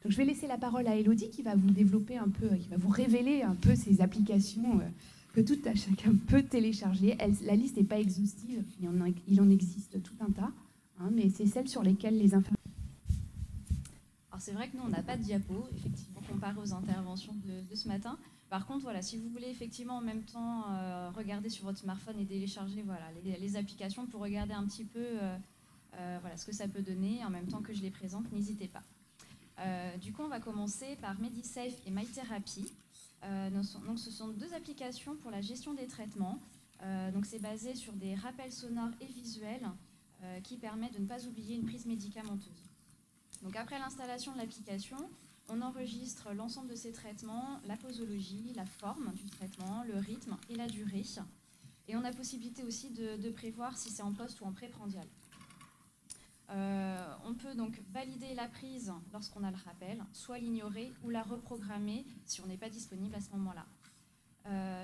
Donc je vais laisser la parole à Élodie qui va vous développer un peu, qui va vous révéler un peu ces applications que tout à chacun peut télécharger. La liste n'est pas exhaustive, il en existe tout un tas, mais c'est celles sur lesquelles les infirmiers... Alors c'est vrai que nous, on n'a pas de diapo, effectivement, comparé aux interventions de ce matin. Par contre, voilà, si vous voulez effectivement en même temps regarder sur votre smartphone et télécharger les applications pour regarder un petit peu ce que ça peut donner, en même temps que je les présente, n'hésitez pas. Du coup, on va commencer par MediSafe et MyTherapy. Donc, ce sont 2 applications pour la gestion des traitements. Donc, c'est basé sur des rappels sonores et visuels qui permettent de ne pas oublier une prise médicamenteuse. Donc après l'installation de l'application, On enregistre l'ensemble de ces traitements, la posologie, la forme du traitement, le rythme et la durée. Et on a possibilité aussi de prévoir si c'est en post ou en pré-prandial. On peut donc valider la prise lorsqu'on a le rappel, soit l'ignorer ou la reprogrammer si on n'est pas disponible à ce moment-là.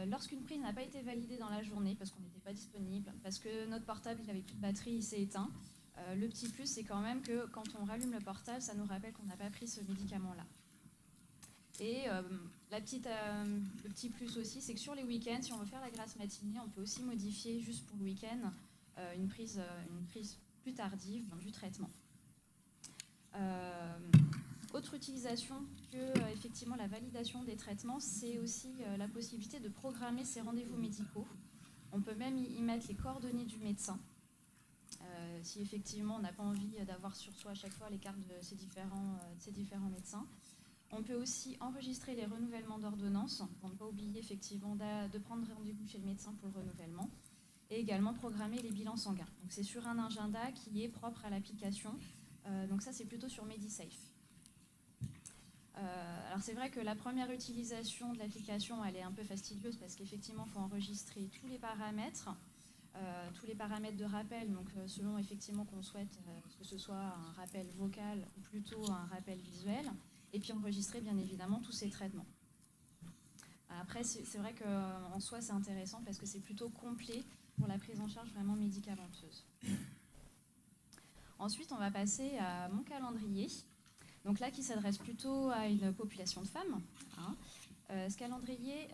Lorsqu'une prise n'a pas été validée dans la journée parce qu'on n'était pas disponible, parce que notre portable il avait plus de batterie, il s'est éteint, le petit plus c'est quand même que quand on rallume le portable, ça nous rappelle qu'on n'a pas pris ce médicament-là. Et le petit plus aussi, c'est que sur les week-ends, si on veut faire la grasse matinée, on peut aussi modifier juste pour le week-end une prise plus tardive du traitement. Autre utilisation que effectivement la validation des traitements, c'est aussi la possibilité de programmer ses rendez-vous médicaux. On peut même y mettre les coordonnées du médecin. Si effectivement on n'a pas envie d'avoir sur soi à chaque fois les cartes de ces différents médecins. On peut aussi enregistrer les renouvellements d'ordonnances pour ne pas oublier effectivement de prendre rendez-vous chez le médecin pour le renouvellement. Et également programmer les bilans sanguins. Donc c'est sur un agenda qui est propre à l'application. Donc ça c'est plutôt sur MediSafe. Alors c'est vrai que la première utilisation de l'application elle est un peu fastidieuse parce qu'effectivement il faut enregistrer tous les paramètres de rappel, donc selon effectivement qu'on souhaite que ce soit un rappel vocal ou plutôt un rappel visuel, et puis enregistrer bien évidemment tous ces traitements. Après c'est vrai qu'en soi c'est intéressant parce que c'est plutôt complet pour la prise en charge vraiment médicamenteuse. Ensuite, on va passer à mon calendrier. Donc là, qui s'adresse plutôt à une population de femmes. Ce calendrier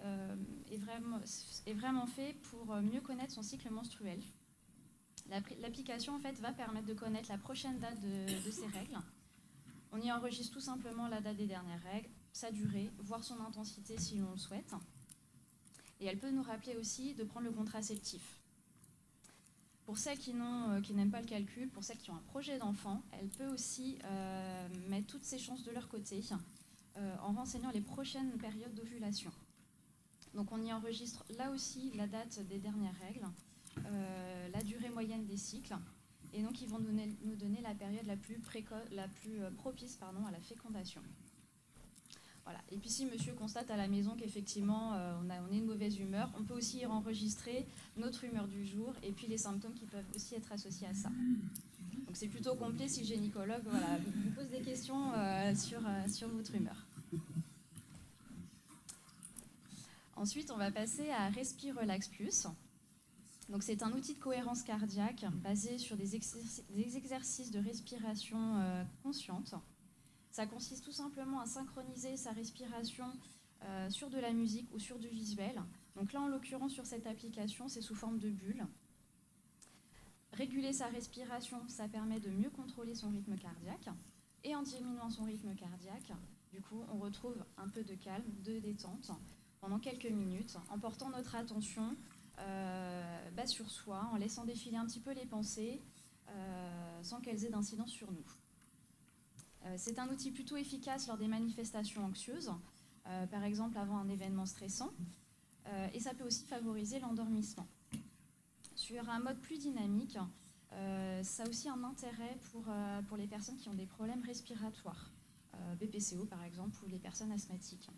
est vraiment fait pour mieux connaître son cycle menstruel. L'application, en fait, va permettre de connaître la prochaine date de ses règles. On y enregistre tout simplement la date des dernières règles, sa durée, voire son intensité si l'on le souhaite. Et elle peut nous rappeler aussi de prendre le contraceptif. Pour celles qui n'aiment pas le calcul, pour celles qui ont un projet d'enfant, elle peut aussi mettre toutes ses chances de leur côté en renseignant les prochaines périodes d'ovulation. Donc on y enregistre là aussi la date des dernières règles, la durée moyenne des cycles, et donc ils vont nous donner la période la plus propice à la fécondation. Voilà. Et puis si monsieur constate à la maison qu'effectivement on est une mauvaise humeur, on peut aussi enregistrer notre humeur du jour et puis les symptômes qui peuvent aussi être associés à ça. Donc c'est plutôt complet si le gynécologue vous pose des questions sur votre humeur. Ensuite, on va passer à RespiRelax Plus. Donc c'est un outil de cohérence cardiaque basé sur des exercices de respiration consciente. Ça consiste tout simplement à synchroniser sa respiration sur de la musique ou sur du visuel. Donc là, en l'occurrence, sur cette application, c'est sous forme de bulles. Réguler sa respiration, ça permet de mieux contrôler son rythme cardiaque. Et en diminuant son rythme cardiaque, du coup, on retrouve un peu de calme, de détente pendant quelques minutes, en portant notre attention sur soi, en laissant défiler un petit peu les pensées, sans qu'elles aient d'incidence sur nous. C'est un outil plutôt efficace lors des manifestations anxieuses, par exemple avant un événement stressant, et ça peut aussi favoriser l'endormissement. Sur un mode plus dynamique, ça a aussi un intérêt pour les personnes qui ont des problèmes respiratoires, BPCO par exemple, ou les personnes asthmatiques.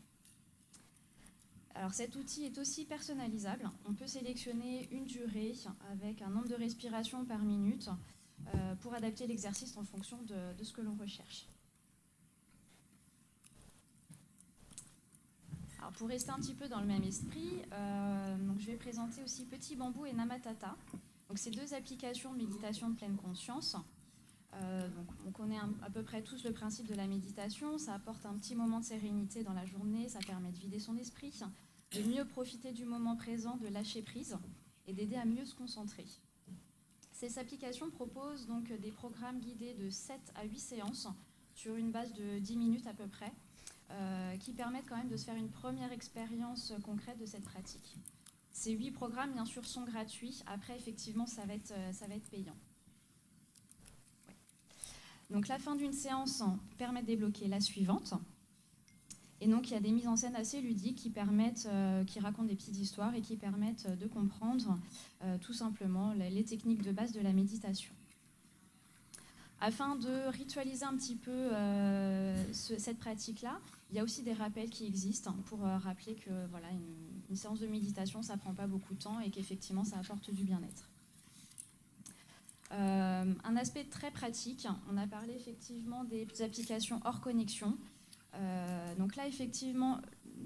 Alors cet outil est aussi personnalisable. On peut sélectionner une durée avec un nombre de respirations par minute pour adapter l'exercice en fonction de ce que l'on recherche. Alors pour rester un petit peu dans le même esprit, je vais présenter aussi Petit Bambou et Namatata. Donc c'est deux applications de méditation de pleine conscience. On connaît à peu près tous le principe de la méditation. Ça apporte un petit moment de sérénité dans la journée, ça permet de vider son esprit, de mieux profiter du moment présent, de lâcher prise et d'aider à mieux se concentrer. Ces applications proposent donc des programmes guidés de 7 à 8 séances sur une base de 10 minutes à peu près, qui permettent quand même de se faire une première expérience concrète de cette pratique. Ces 8 programmes, bien sûr, sont gratuits. Après, effectivement, ça va être payant. Ouais. Donc, la fin d'une séance permet de débloquer la suivante. Et donc, il y a des mises en scène assez ludiques qui racontent des petites histoires et qui permettent de comprendre tout simplement les techniques de base de la méditation. Afin de ritualiser un petit peu cette pratique-là, il y a aussi des rappels qui existent pour rappeler que voilà, une séance de méditation, ça ne prend pas beaucoup de temps et qu'effectivement, ça apporte du bien-être. Un aspect très pratique, on a parlé effectivement des applications hors connexion. Donc là, effectivement,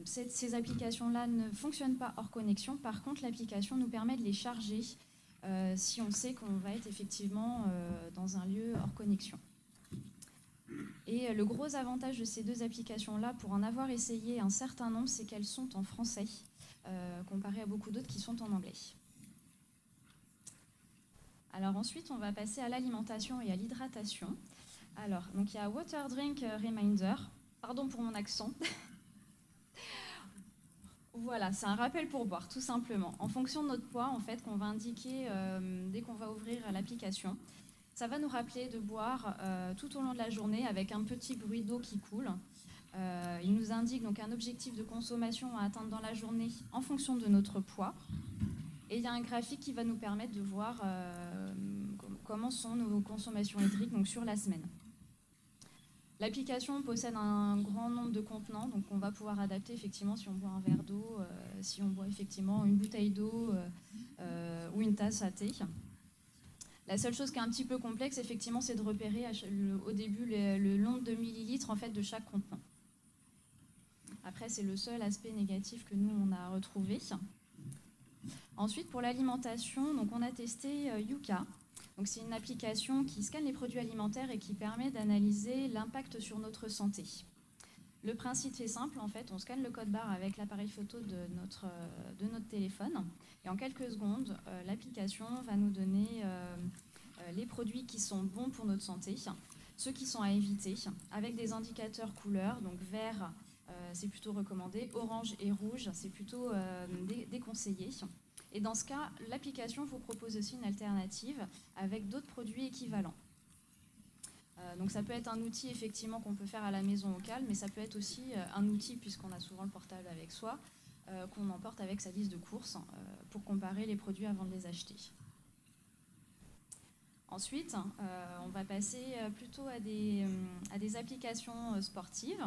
ces applications-là ne fonctionnent pas hors connexion. Par contre, l'application nous permet de les charger si on sait qu'on va être effectivement dans un lieu hors connexion. Et le gros avantage de ces deux applications-là, pour en avoir essayé un certain nombre, c'est qu'elles sont en français, comparé à beaucoup d'autres qui sont en anglais. Alors ensuite, on va passer à l'alimentation et à l'hydratation. Alors, donc il y a Water Drink Reminder. Pardon pour mon accent. Voilà, c'est un rappel pour boire, tout simplement. En fonction de notre poids, en fait, qu'on va indiquer dès qu'on va ouvrir l'application, ça va nous rappeler de boire tout au long de la journée avec un petit bruit d'eau qui coule. Il nous indique donc un objectif de consommation à atteindre dans la journée en fonction de notre poids. Et il y a un graphique qui va nous permettre de voir comment sont nos consommations hydriques donc sur la semaine. L'application possède un grand nombre de contenants, donc on va pouvoir adapter effectivement si on boit un verre d'eau, si on boit effectivement une bouteille d'eau ou une tasse à thé. La seule chose qui est un petit peu complexe, effectivement, c'est de repérer au début le nombre de millilitres en fait, de chaque contenant. Après, c'est le seul aspect négatif que nous, on a retrouvé. Ensuite, pour l'alimentation, donc on a testé Yuka. Donc, c'est une application qui scanne les produits alimentaires et qui permet d'analyser l'impact sur notre santé. Le principe est simple, en fait, on scanne le code barre avec l'appareil photo de notre téléphone et en quelques secondes, l'application va nous donner les produits qui sont bons pour notre santé, ceux qui sont à éviter, avec des indicateurs couleurs, donc vert, c'est plutôt recommandé, orange et rouge, c'est plutôt déconseillé. Et dans ce cas, l'application vous propose aussi une alternative avec d'autres produits équivalents. Donc ça peut être un outil effectivement qu'on peut faire à la maison au calme, mais ça peut être aussi un outil, puisqu'on a souvent le portable avec soi, qu'on emporte avec sa liste de courses pour comparer les produits avant de les acheter. Ensuite, on va passer plutôt à des applications sportives.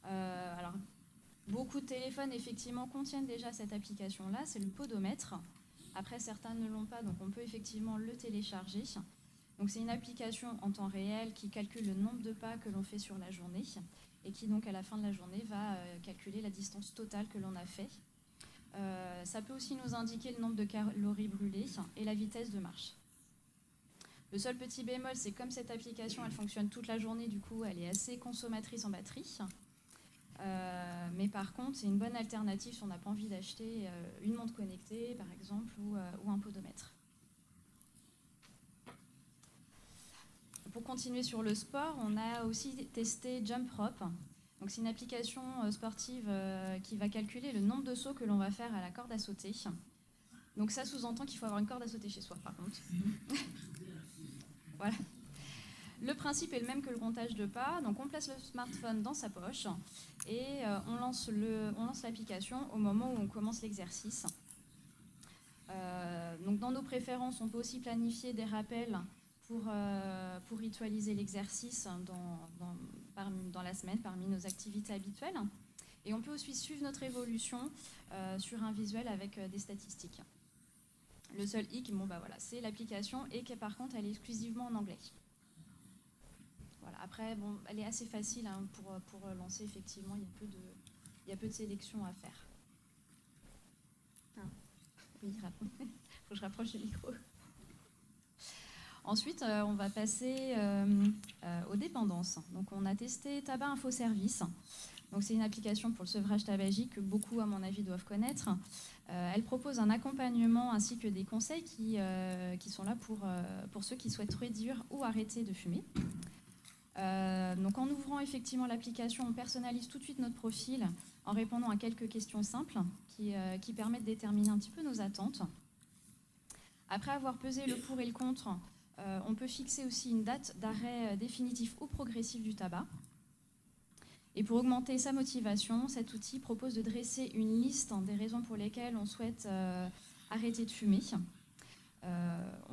Alors, beaucoup de téléphones effectivement contiennent déjà cette application-là, c'est le podomètre. Après, certains ne l'ont pas, donc on peut effectivement le télécharger. Donc c'est une application en temps réel qui calcule le nombre de pas que l'on fait sur la journée et qui donc à la fin de la journée va calculer la distance totale que l'on a fait. Ça peut aussi nous indiquer le nombre de calories brûlées et la vitesse de marche. Le seul petit bémol, c'est comme cette application elle fonctionne toute la journée, du coup elle est assez consommatrice en batterie. Mais par contre, c'est une bonne alternative si on n'a pas envie d'acheter une montre connectée, par exemple, ou un podomètre. Pour continuer sur le sport, on a aussi testé Jump Rope. Donc, c'est une application sportive qui va calculer le nombre de sauts que l'on va faire à la corde à sauter. Donc, ça sous-entend qu'il faut avoir une corde à sauter chez soi, par contre. Voilà. Le principe est le même que le comptage de pas. Donc, on place le smartphone dans sa poche et on lance l'application au moment où on commence l'exercice. Donc, dans nos préférences, on peut aussi planifier des rappels pour ritualiser l'exercice dans la semaine parmi nos activités habituelles. Et on peut aussi suivre notre évolution sur un visuel avec des statistiques. Le seul hic, voilà, c'est l'application et que par contre, elle est exclusivement en anglais. Voilà. Après, elle est assez facile pour lancer, effectivement, il y a peu de sélection à faire. Oui, il faut que je rapproche le micro. Ensuite, on va passer aux dépendances. Donc, on a testé Tabac Info Service. Donc, c'est une application pour le sevrage tabagique que beaucoup, à mon avis, doivent connaître. Elle propose un accompagnement ainsi que des conseils qui sont là pour ceux qui souhaitent réduire ou arrêter de fumer. Donc, en ouvrant effectivement l'application, on personnalise tout de suite notre profil en répondant à quelques questions simples qui permettent de déterminer un petit peu nos attentes. Après avoir pesé le pour et le contre, on peut fixer aussi une date d'arrêt définitif ou progressif du tabac. Et pour augmenter sa motivation, cet outil propose de dresser une liste des raisons pour lesquelles on souhaite arrêter de fumer.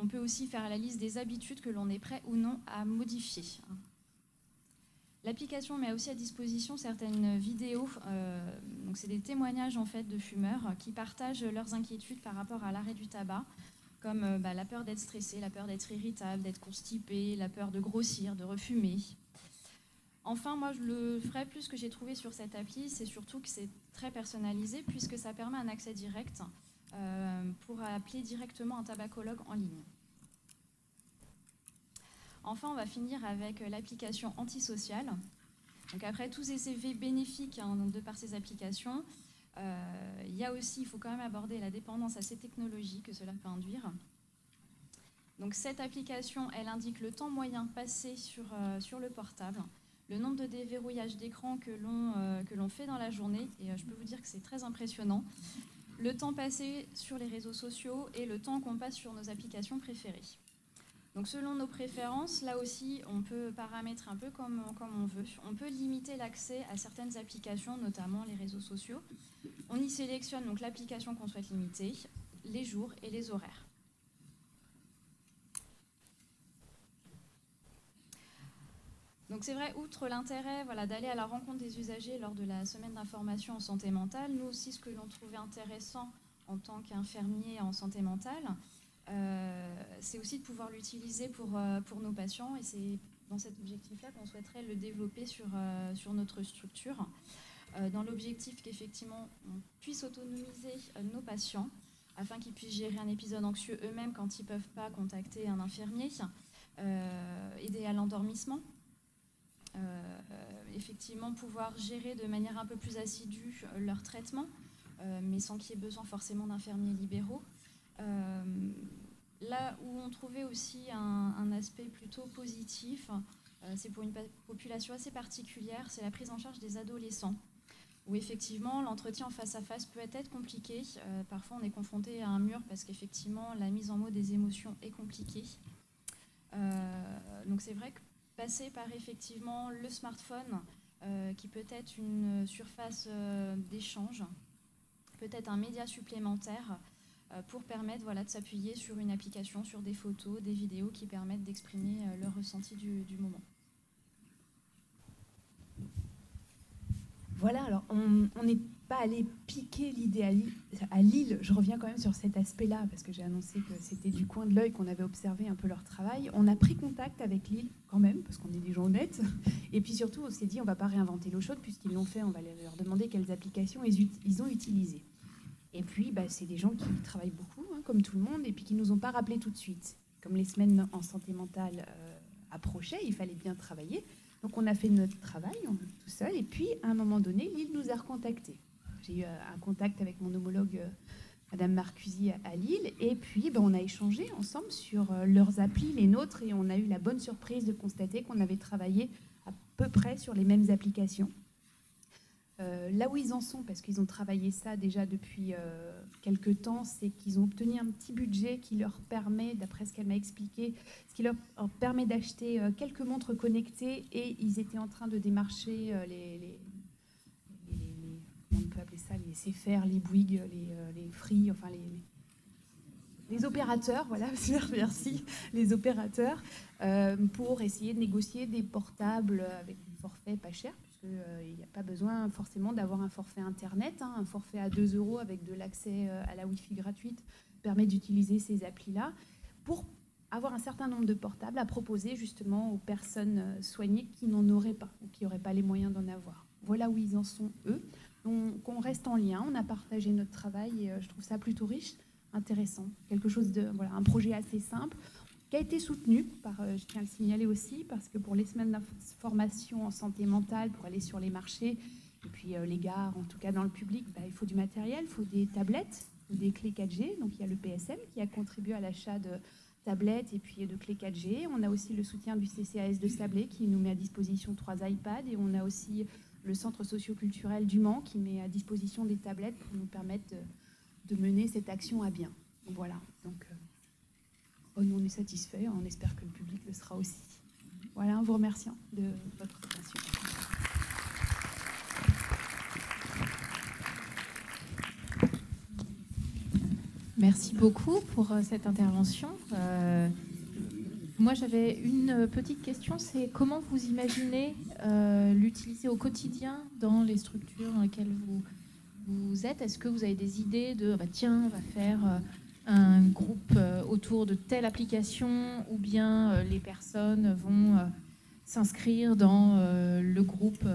on peut aussi faire la liste des habitudes que l'on est prêt ou non à modifier. L'application met aussi à disposition certaines vidéos, donc c'est des témoignages en fait de fumeurs qui partagent leurs inquiétudes par rapport à l'arrêt du tabac, comme la peur d'être stressé, la peur d'être irritable, d'être constipé, la peur de grossir, de refumer. Enfin, moi, le vrai plus que j'ai trouvé sur cette appli, c'est surtout que c'est très personnalisé puisque ça permet un accès direct pour appeler directement un tabacologue en ligne. Enfin, on va finir avec l'application Antisocial. Donc après tous ces effets bénéfiques de par ces applications, il faut quand même aborder la dépendance à ces technologies que cela peut induire. Donc cette application, elle indique le temps moyen passé sur le portable, le nombre de déverrouillages d'écran que l'on fait dans la journée, et je peux vous dire que c'est très impressionnant, le temps passé sur les réseaux sociaux et le temps qu'on passe sur nos applications préférées. Donc selon nos préférences, là aussi, on peut paramétrer un peu comme on veut. On peut limiter l'accès à certaines applications, notamment les réseaux sociaux. On y sélectionne donc l'application qu'on souhaite limiter, les jours et les horaires. Donc c'est vrai, outre l'intérêt d'aller à la rencontre des usagers lors de la semaine d'information en santé mentale, nous aussi ce que l'on trouvait intéressant en tant qu'infirmier en santé mentale, c'est aussi de pouvoir l'utiliser pour nos patients, et c'est dans cet objectif-là qu'on souhaiterait le développer sur notre structure, dans l'objectif qu'effectivement on puisse autonomiser nos patients afin qu'ils puissent gérer un épisode anxieux eux-mêmes quand ils ne peuvent pas contacter un infirmier, aider à l'endormissement, effectivement pouvoir gérer de manière un peu plus assidue leur traitement, mais sans qu'il y ait besoin forcément d'infirmiers libéraux. Là où on trouvait aussi un aspect plutôt positif, c'est pour une population assez particulière, c'est la prise en charge des adolescents, où effectivement l'entretien en face à face peut être compliqué. Parfois on est confronté à un mur parce qu'effectivement la mise en mots des émotions est compliquée. Donc c'est vrai que passer par effectivement le smartphone, qui peut être une surface d'échange, peut-être un média supplémentaire, pour permettre de s'appuyer sur une application, sur des photos, des vidéos qui permettent d'exprimer leur ressenti du moment. Voilà, alors on n'est pas allé piquer l'idée à Lille. Je reviens quand même sur cet aspect-là, parce que j'ai annoncé que c'était du coin de l'œil qu'on avait observé un peu leur travail. On a pris contact avec Lille quand même, parce qu'on est des gens honnêtes. Et puis surtout, on s'est dit, on ne va pas réinventer l'eau chaude, puisqu'ils l'ont fait, on va leur demander quelles applications ils ont utilisées. Et puis, c'est des gens qui travaillent beaucoup, comme tout le monde, et puis qui ne nous ont pas rappelé tout de suite. Comme les semaines en santé mentale approchaient, il fallait bien travailler. Donc, on a fait notre travail tout seul. Et puis, à un moment donné, Lille nous a recontactés. J'ai eu un contact avec mon homologue, Madame Marcusy, à Lille. Et puis, on a échangé ensemble sur leurs applis, les nôtres. Et on a eu la bonne surprise de constater qu'on avait travaillé à peu près sur les mêmes applications. Là où ils en sont, parce qu'ils ont travaillé ça déjà depuis quelques temps, c'est qu'ils ont obtenu un petit budget qui leur permet, d'après ce qu'elle m'a expliqué, ce qui leur permet d'acheter quelques montres connectées, et ils étaient en train de démarcher comment on peut appeler ça, les CFR, les Bouygues, les Free, enfin les opérateurs, voilà, merci, les opérateurs, pour essayer de négocier des portables avec des forfaits pas chers. Il n'y a pas besoin forcément d'avoir un forfait Internet. Un forfait à 2 € avec de l'accès à la Wi-Fi gratuite permet d'utiliser ces applis-là pour avoir un certain nombre de portables à proposer justement aux personnes soignées qui n'en auraient pas ou qui n'auraient pas les moyens d'en avoir. Voilà où ils en sont, eux. Donc on reste en lien, on a partagé notre travail et je trouve ça plutôt riche, intéressant. Quelque chose un projet assez simple, qui a été soutenu par, je tiens à le signaler aussi, parce que pour les semaines d'information en santé mentale, pour aller sur les marchés, et puis les gares, en tout cas dans le public, il faut du matériel, il faut des tablettes, il faut des clés 4G. Donc il y a le PSM qui a contribué à l'achat de tablettes et puis de clés 4G. On a aussi le soutien du CCAS de Sablé qui nous met à disposition 3 iPads, et on a aussi le centre socio-culturel du Mans qui met à disposition des tablettes pour nous permettre de mener cette action à bien. Voilà, donc... nous, on est satisfaits, on espère que le public le sera aussi. Voilà, en vous remerciant de votre attention. Merci beaucoup pour cette intervention. Moi, j'avais une petite question, c'est comment vous imaginez l'utiliser au quotidien dans les structures dans lesquelles vous êtes? Est-ce que vous avez des idées de tiens, on va faire un groupe autour de telle application, ou bien les personnes vont s'inscrire dans le groupe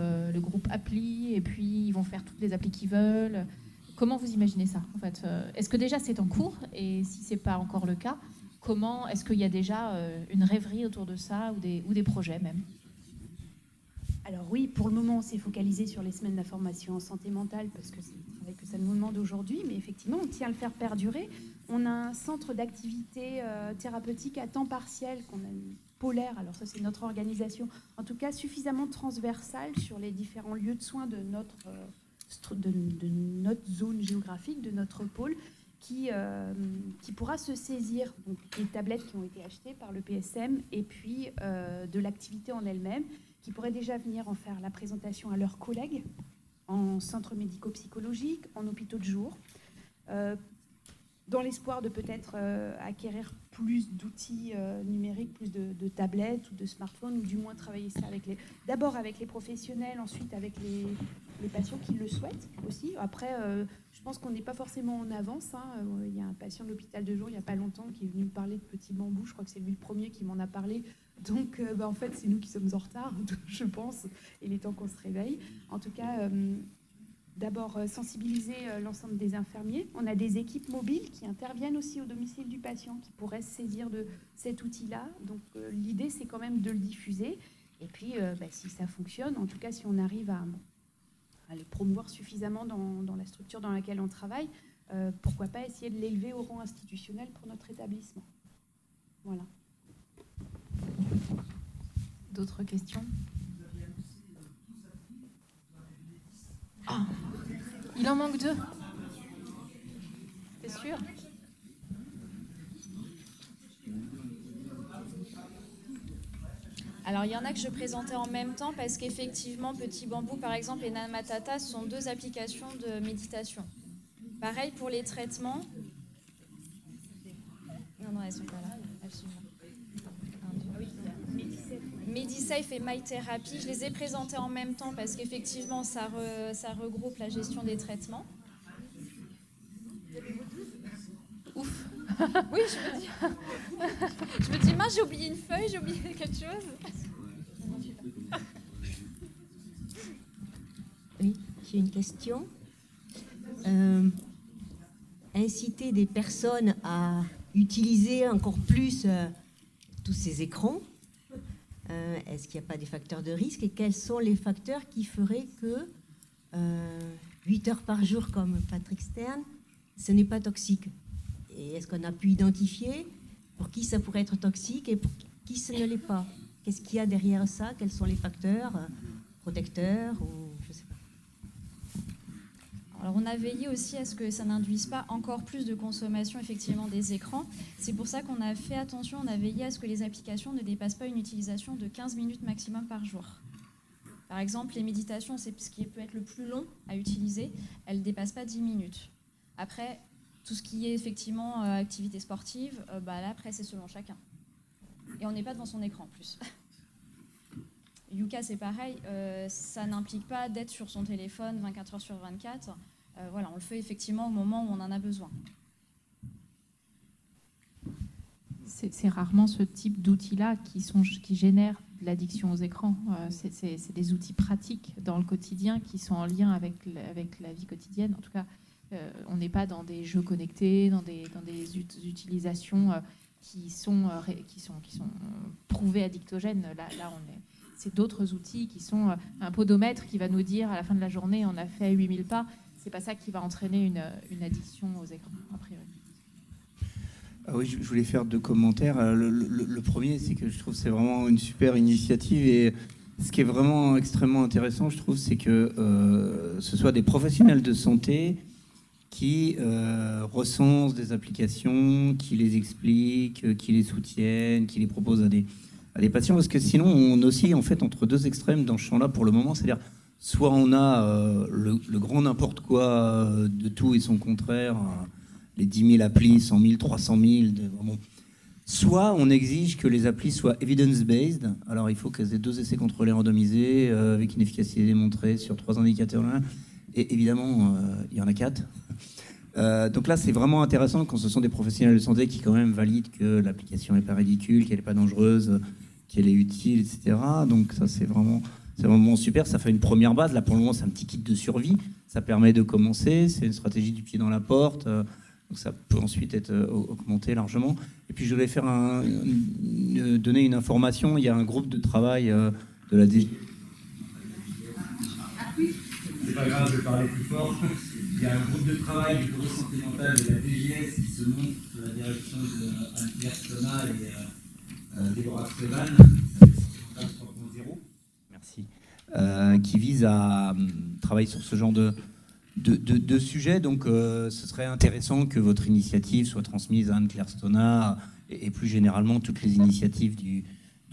appli et puis ils vont faire toutes les applis qu'ils veulent? Comment vous imaginez ça en fait? Est-ce que déjà c'est en cours? Et si ce n'est pas encore le cas, comment est-ce qu'il y a déjà une rêverie autour de ça, ou des projets même? Alors oui, pour le moment, on s'est focalisé sur les semaines d'information en santé mentale parce que c'est le travail que ça nous demande aujourd'hui, mais effectivement, on tient à le faire perdurer. On a un centre d'activité thérapeutique à temps partiel qu'on a polaire, alors ça c'est notre organisation, en tout cas suffisamment transversale sur les différents lieux de soins de notre zone géographique, de notre pôle, qui pourra se saisir donc, des tablettes qui ont été achetées par le PSM et puis de l'activité en elle-même, qui pourraient déjà venir en faire la présentation à leurs collègues en centre médico-psychologique, en hôpitaux de jour, dans l'espoir de peut-être acquérir plus d'outils numériques, plus de tablettes ou de smartphones, ou du moins travailler ça d'abord avec les professionnels, ensuite avec les patients qui le souhaitent aussi. Après, je pense qu'on n'est pas forcément en avance. Il y a un patient de l'hôpital de jour il n'y a pas longtemps qui est venu me parler de Petit Bambou. Je crois que c'est lui le premier qui m'en a parlé. Donc, en fait, c'est nous qui sommes en retard, je pense. Il est temps qu'on se réveille. En tout cas, d'abord, sensibiliser l'ensemble des infirmiers. On a des équipes mobiles qui interviennent aussi au domicile du patient, qui pourraient se saisir de cet outil-là. Donc, l'idée, c'est quand même de le diffuser. Et puis, si ça fonctionne, en tout cas, si on arrive à le promouvoir suffisamment dans la structure dans laquelle on travaille, pourquoi pas essayer de l'élever au rang institutionnel pour notre établissement. Voilà. D'autres questions? Ah, il en manque 2. T'es sûr? Alors, il y en a que je présentais en même temps parce qu'effectivement, Petit Bambou, par exemple, et Namatata sont 2 applications de méditation. Pareil pour les traitements. Non, elles sont pas là. Elles sont là. Medisafe et MyTherapy, je les ai présentés en même temps parce qu'effectivement, ça regroupe la gestion des traitements. Ouf. Oui, je me dis, mince, j'ai oublié une feuille, j'ai oublié quelque chose. Oui, j'ai une question. Inciter des personnes à utiliser encore plus tous ces écrans, est-ce qu'il n'y a pas des facteurs de risque, et quels sont les facteurs qui feraient que 8 heures par jour, comme Patrick Stern, ce n'est pas toxique? Et est-ce qu'on a pu identifier pour qui ça pourrait être toxique et pour qui ce ne l'est pas? Qu'est-ce qu'il y a derrière ça? Quels sont les facteurs protecteurs ou je sais pas. Alors, on a veillé aussi à ce que ça n'induise pas encore plus de consommation effectivement des écrans. C'est pour ça qu'on a fait attention, on a veillé à ce que les applications ne dépassent pas une utilisation de 15 minutes maximum par jour. Par exemple, les méditations, c'est ce qui peut être le plus long à utiliser, elles ne dépassent pas 10 minutes. Après, tout ce qui est effectivement activité sportive, là après c'est selon chacun. Et on n'est pas devant son écran en plus. Yuka c'est pareil, ça n'implique pas d'être sur son téléphone 24 heures sur 24. On le fait effectivement au moment où on en a besoin. C'est rarement ce type d'outils-là qui génèrent de l'addiction aux écrans. C'est des outils pratiques dans le quotidien qui sont en lien avec la vie quotidienne. En tout cas, on n'est pas dans des jeux connectés, dans des utilisations qui sont prouvées addictogènes. Là c'est d'autres outils qui sont un podomètre qui va nous dire à la fin de la journée on a fait 8000 pas. C'est pas ça qui va entraîner une addiction aux écrans, a priori. Ah oui, je voulais faire 2 commentaires. Le premier, c'est que je trouve que c'est vraiment une super initiative, et ce qui est vraiment extrêmement intéressant, je trouve, c'est que ce soit des professionnels de santé qui recensent des applications, qui les expliquent, qui les soutiennent, qui les proposent à des patients, parce que sinon on oscille en fait entre 2 extrêmes dans ce champ-là pour le moment, c'est-à-dire soit on a le grand n'importe quoi de tout et son contraire, les 10 000 applis, 100 000, 300 000. Bon. Soit on exige que les applis soient evidence-based, alors il faut qu'elles aient 2 essais contrôlés randomisés, avec une efficacité démontrée sur 3 indicateurs. Et évidemment, il y en a 4. Donc là, c'est vraiment intéressant quand ce sont des professionnels de santé qui quand même valident que l'application n'est pas ridicule, qu'elle n'est pas dangereuse, qu'elle est utile, etc. Donc ça, c'est vraiment super. Ça fait une première base. Là, pour le moment, c'est un petit kit de survie. Ça permet de commencer. C'est une stratégie du pied dans la porte. Donc ça peut ensuite être augmenté largement. Et puis, je voulais donner une information. Il y a un groupe de travail de la DG. C'est pas grave, je vais parler plus fort. Il y a un groupe de travail du bureau santé mentale de la DGS qui se monte sous la direction de Anne-Claire Stona et Déborah Streban, 3.0. Merci. Qui vise à travailler sur ce genre de sujet. Donc, ce serait intéressant que votre initiative soit transmise à Anne-Claire Stona et plus généralement toutes les initiatives du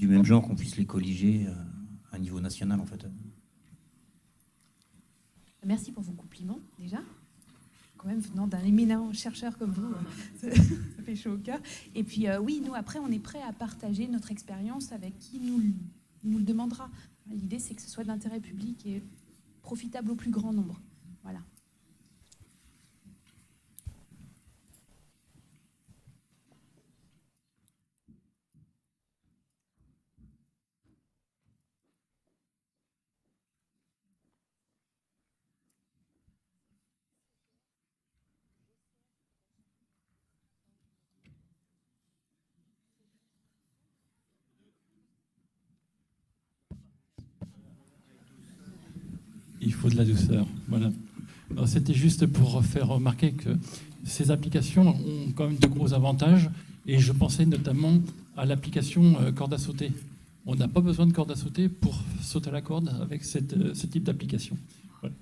même genre, qu'on puisse les colliger à niveau national, en fait. Merci pour vos compliments, déjà. Quand même, venant d'un éminent chercheur comme vous, ça fait chaud au cœur. Et puis, oui, nous, après, on est prêt à partager notre expérience avec qui nous le demandera. L'idée, c'est que ce soit d'intérêt public et profitable au plus grand nombre. Voilà. Il faut de la douceur. Voilà. C'était juste pour faire remarquer que ces applications ont quand même de gros avantages. Et je pensais notamment à l'application corde à sauter. On n'a pas besoin de corde à sauter pour sauter à la corde avec ce type d'application. Voilà.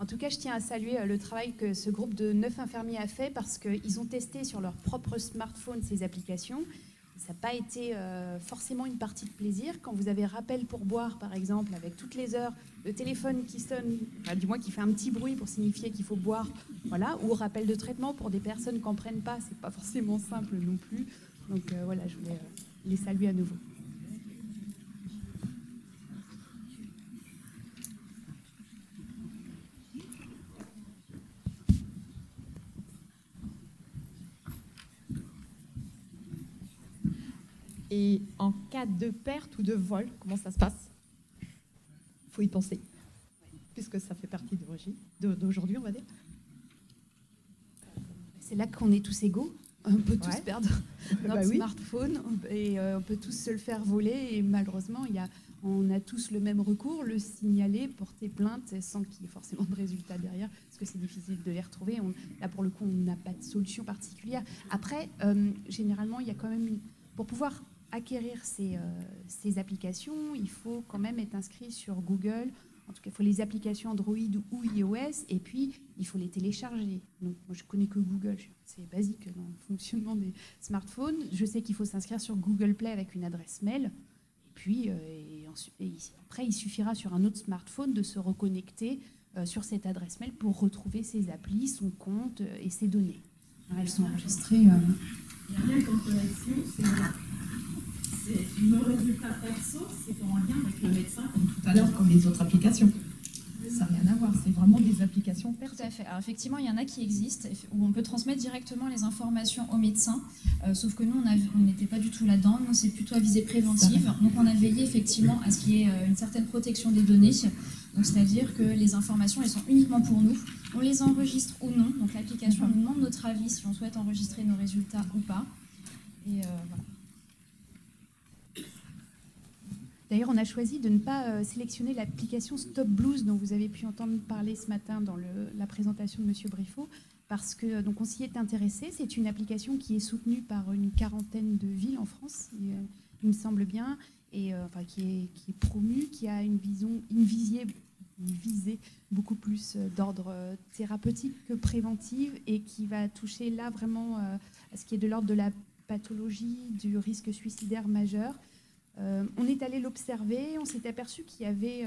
En tout cas, je tiens à saluer le travail que ce groupe de 9 infirmiers a fait parce qu'ils ont testé sur leur propre smartphone ces applications. Ça n'a pas été forcément une partie de plaisir. Quand vous avez rappel pour boire, par exemple, avec toutes les heures, le téléphone qui sonne, enfin, du moins qui fait un petit bruit pour signifier qu'il faut boire, voilà, ou rappel de traitement pour des personnes qui n'en prennent pas, c'est pas forcément simple non plus. Donc voilà, je voulais les saluer à nouveau. Et en cas de perte ou de vol, comment ça se passe? Il faut y penser, puisque ça fait partie d'aujourd'hui, on va dire. C'est là qu'on est tous égaux. On peut tous perdre notre oui. smartphone et on peut tous se le faire voler. Et malheureusement, on a tous le même recours, le signaler, porter plainte sans qu'il y ait forcément de résultat derrière, parce que c'est difficile de les retrouver. Là, pour le coup, on n'a pas de solution particulière. Après, généralement, il y a quand même pour pouvoir acquérir ces applications, il faut quand même être inscrit sur Google. En tout cas, il faut les applications Android ou iOS, et puis il faut les télécharger. Donc, moi, je connais que Google, c'est basique dans le fonctionnement des smartphones. Je sais qu'il faut s'inscrire sur Google Play avec une adresse mail. Puis, après, il suffira sur un autre smartphone de se reconnecter sur cette adresse mail pour retrouver ses applis, son compte et ses données. Alors, elles sont enregistrées. Il n'y a rien comme connexion, nos résultats perso, c'est en lien avec le médecin, comme tout à l'heure, comme les autres applications. Ça n'a rien à voir, c'est vraiment des applications perso. Tout à fait. Alors effectivement, il y en a qui existent, où on peut transmettre directement les informations au médecin, sauf que nous, on n'était pas du tout là-dedans. Nous, c'est plutôt à visée préventive. Donc on a veillé effectivement à ce qu'il y ait une certaine protection des données. Donc c'est-à-dire que les informations, elles sont uniquement pour nous. On les enregistre ou non. Donc l'application nous demande notre avis si on souhaite enregistrer nos résultats ou pas. Et voilà. D'ailleurs, on a choisi de ne pas sélectionner l'application Stop Blues dont vous avez pu entendre parler ce matin dans la présentation de M. Briffaut, parce que donc on s'y est intéressé. C'est une application qui est soutenue par une quarantaine de villes en France, il me semble bien, et enfin, qui est promue, qui a une visée beaucoup plus d'ordre thérapeutique que préventive, et qui va toucher là vraiment à ce qui est de l'ordre de la pathologie, du risque suicidaire majeur. On est allé l'observer, on s'est aperçu qu'il y avait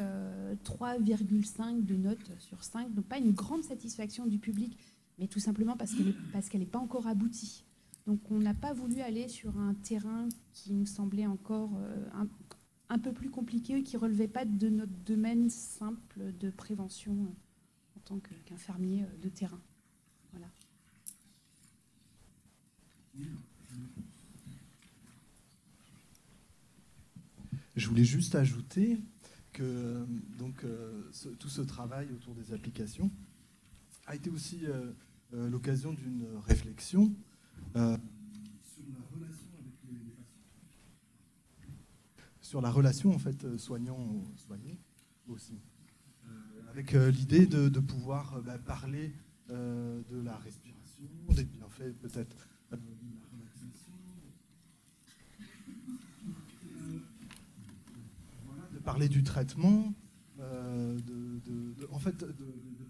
3,5 de notes sur 5, donc pas une grande satisfaction du public, mais tout simplement parce qu'elle n'est pas encore aboutie. Donc on n'a pas voulu aller sur un terrain qui nous semblait encore un peu plus compliqué et qui ne relevait pas de notre domaine simple de prévention en tant qu'infirmier de terrain. Voilà. Je voulais juste ajouter que tout ce travail autour des applications a été aussi l'occasion d'une réflexion sur la relation avec les patients, sur la relation en fait soignant-soigné aussi, avec l'idée de pouvoir parler de la respiration, des bienfaits peut-être de la relaxation, de parler du traitement, de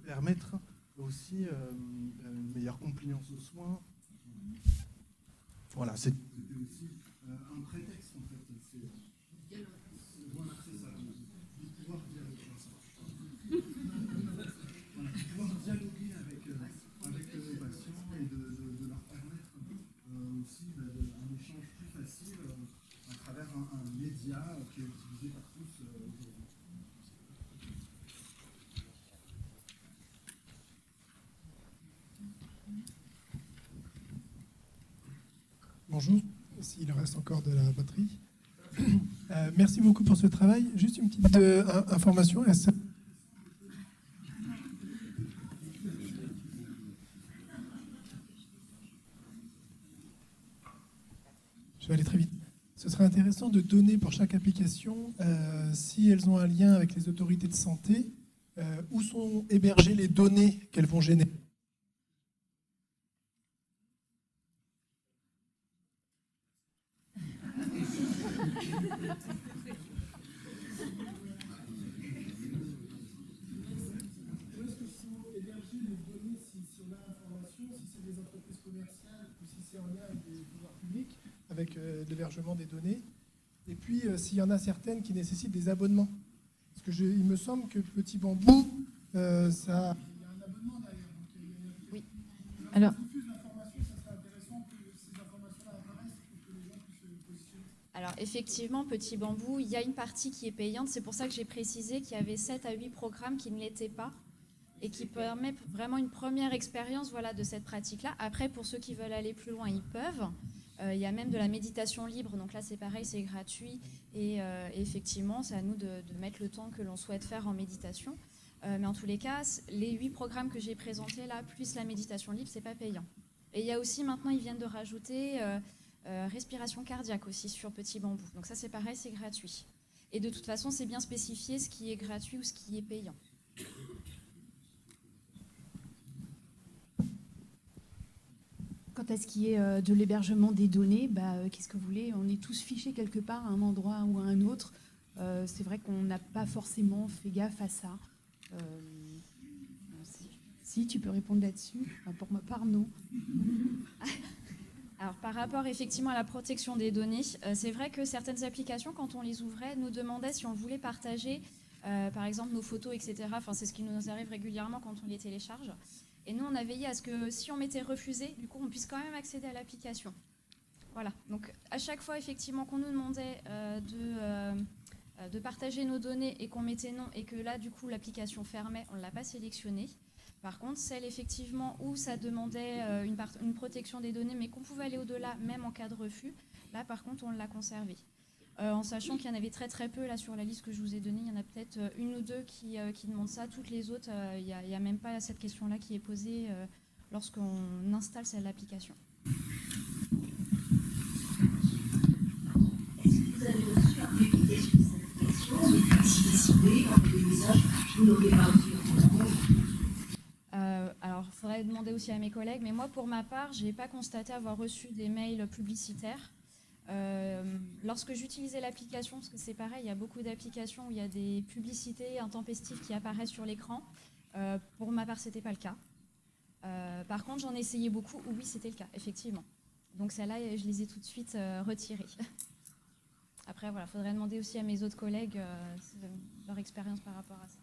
permettre aussi une meilleure compliance aux soins. Voilà, c'était aussi un prétexte en fait. Voilà, c'est ça. De pouvoir dialoguer avec les patients et de leur permettre aussi un échange plus facile à travers un média qui est utilisé par tous aujourd'hui. Bonjour, s'il reste encore de la batterie. Merci beaucoup pour ce travail. Juste une petite information. Je vais aller très vite. Ce serait intéressant de donner pour chaque application, si elles ont un lien avec les autorités de santé, où sont hébergées les données qu'elles vont générer. Avec l'hébergement des données, et puis s'il y en a certaines qui nécessitent des abonnements. Parce que il me semble que Petit Bambou, ça... Il y a un abonnement d'ailleurs. Oui. Alors... Alors effectivement, Petit Bambou, il y a une partie qui est payante. C'est pour ça que j'ai précisé qu'il y avait 7 à 8 programmes qui ne l'étaient pas et qui permettent vraiment une première expérience de cette pratique-là. Après, pour ceux qui veulent aller plus loin, ils peuvent. Il y a même de la méditation libre, donc là c'est pareil, c'est gratuit et effectivement c'est à nous de mettre le temps que l'on souhaite faire en méditation. Mais en tous les cas, les 8 programmes que j'ai présentés là, plus la méditation libre, c'est pas payant. Et il y a aussi maintenant, ils viennent de rajouter respiration cardiaque aussi sur Petit Bambou. Donc ça c'est pareil, c'est gratuit. Et de toute façon, c'est bien spécifié ce qui est gratuit ou ce qui est payant. Quant à ce qui est de l'hébergement des données, qu'est-ce que vous voulez? On est tous fichés quelque part à un endroit ou à un autre. C'est vrai qu'on n'a pas forcément fait gaffe à ça. Si, tu peux répondre là-dessus. Enfin, pour ma part, non. Alors, par rapport effectivement à la protection des données, c'est vrai que certaines applications, quand on les ouvrait, nous demandaient si on voulait partager, par exemple, nos photos, etc. Enfin, c'est ce qui nous arrive régulièrement quand on les télécharge. Et nous, on a veillé à ce que si on m'était refusé, du coup, on puisse quand même accéder à l'application. Voilà. Donc, à chaque fois, effectivement, qu'on nous demandait de partager nos données et qu'on mettait non, et que là, du coup, l'application fermait, on ne l'a pas sélectionné. Par contre, celle, effectivement, où ça demandait une protection des données, mais qu'on pouvait aller au-delà, même en cas de refus, là, par contre, on l'a conservé. En sachant qu'il y en avait très très peu là sur la liste que je vous ai donnée, il y en a peut-être une ou deux qui demandent ça. Toutes les autres, il n'y a même pas cette question-là qui est posée lorsqu'on installe l'application. Est-ce que vous avez reçu un publicité sur cette application ou si décidé, en des messages, vous n'auriez pas reçu alors, il faudrait demander aussi à mes collègues, mais moi, pour ma part, je n'ai pas constaté avoir reçu des mails publicitaires. Lorsque j'utilisais l'application, parce que c'est pareil, il y a beaucoup d'applications où il y a des publicités intempestives qui apparaissent sur l'écran. Pour ma part, ce n'était pas le cas. Par contre, j'en ai essayé beaucoup où oui, c'était le cas, effectivement. Donc celles-là, je les ai tout de suite retirées. Après, voilà, il faudrait demander aussi à mes autres collègues leur expérience par rapport à ça.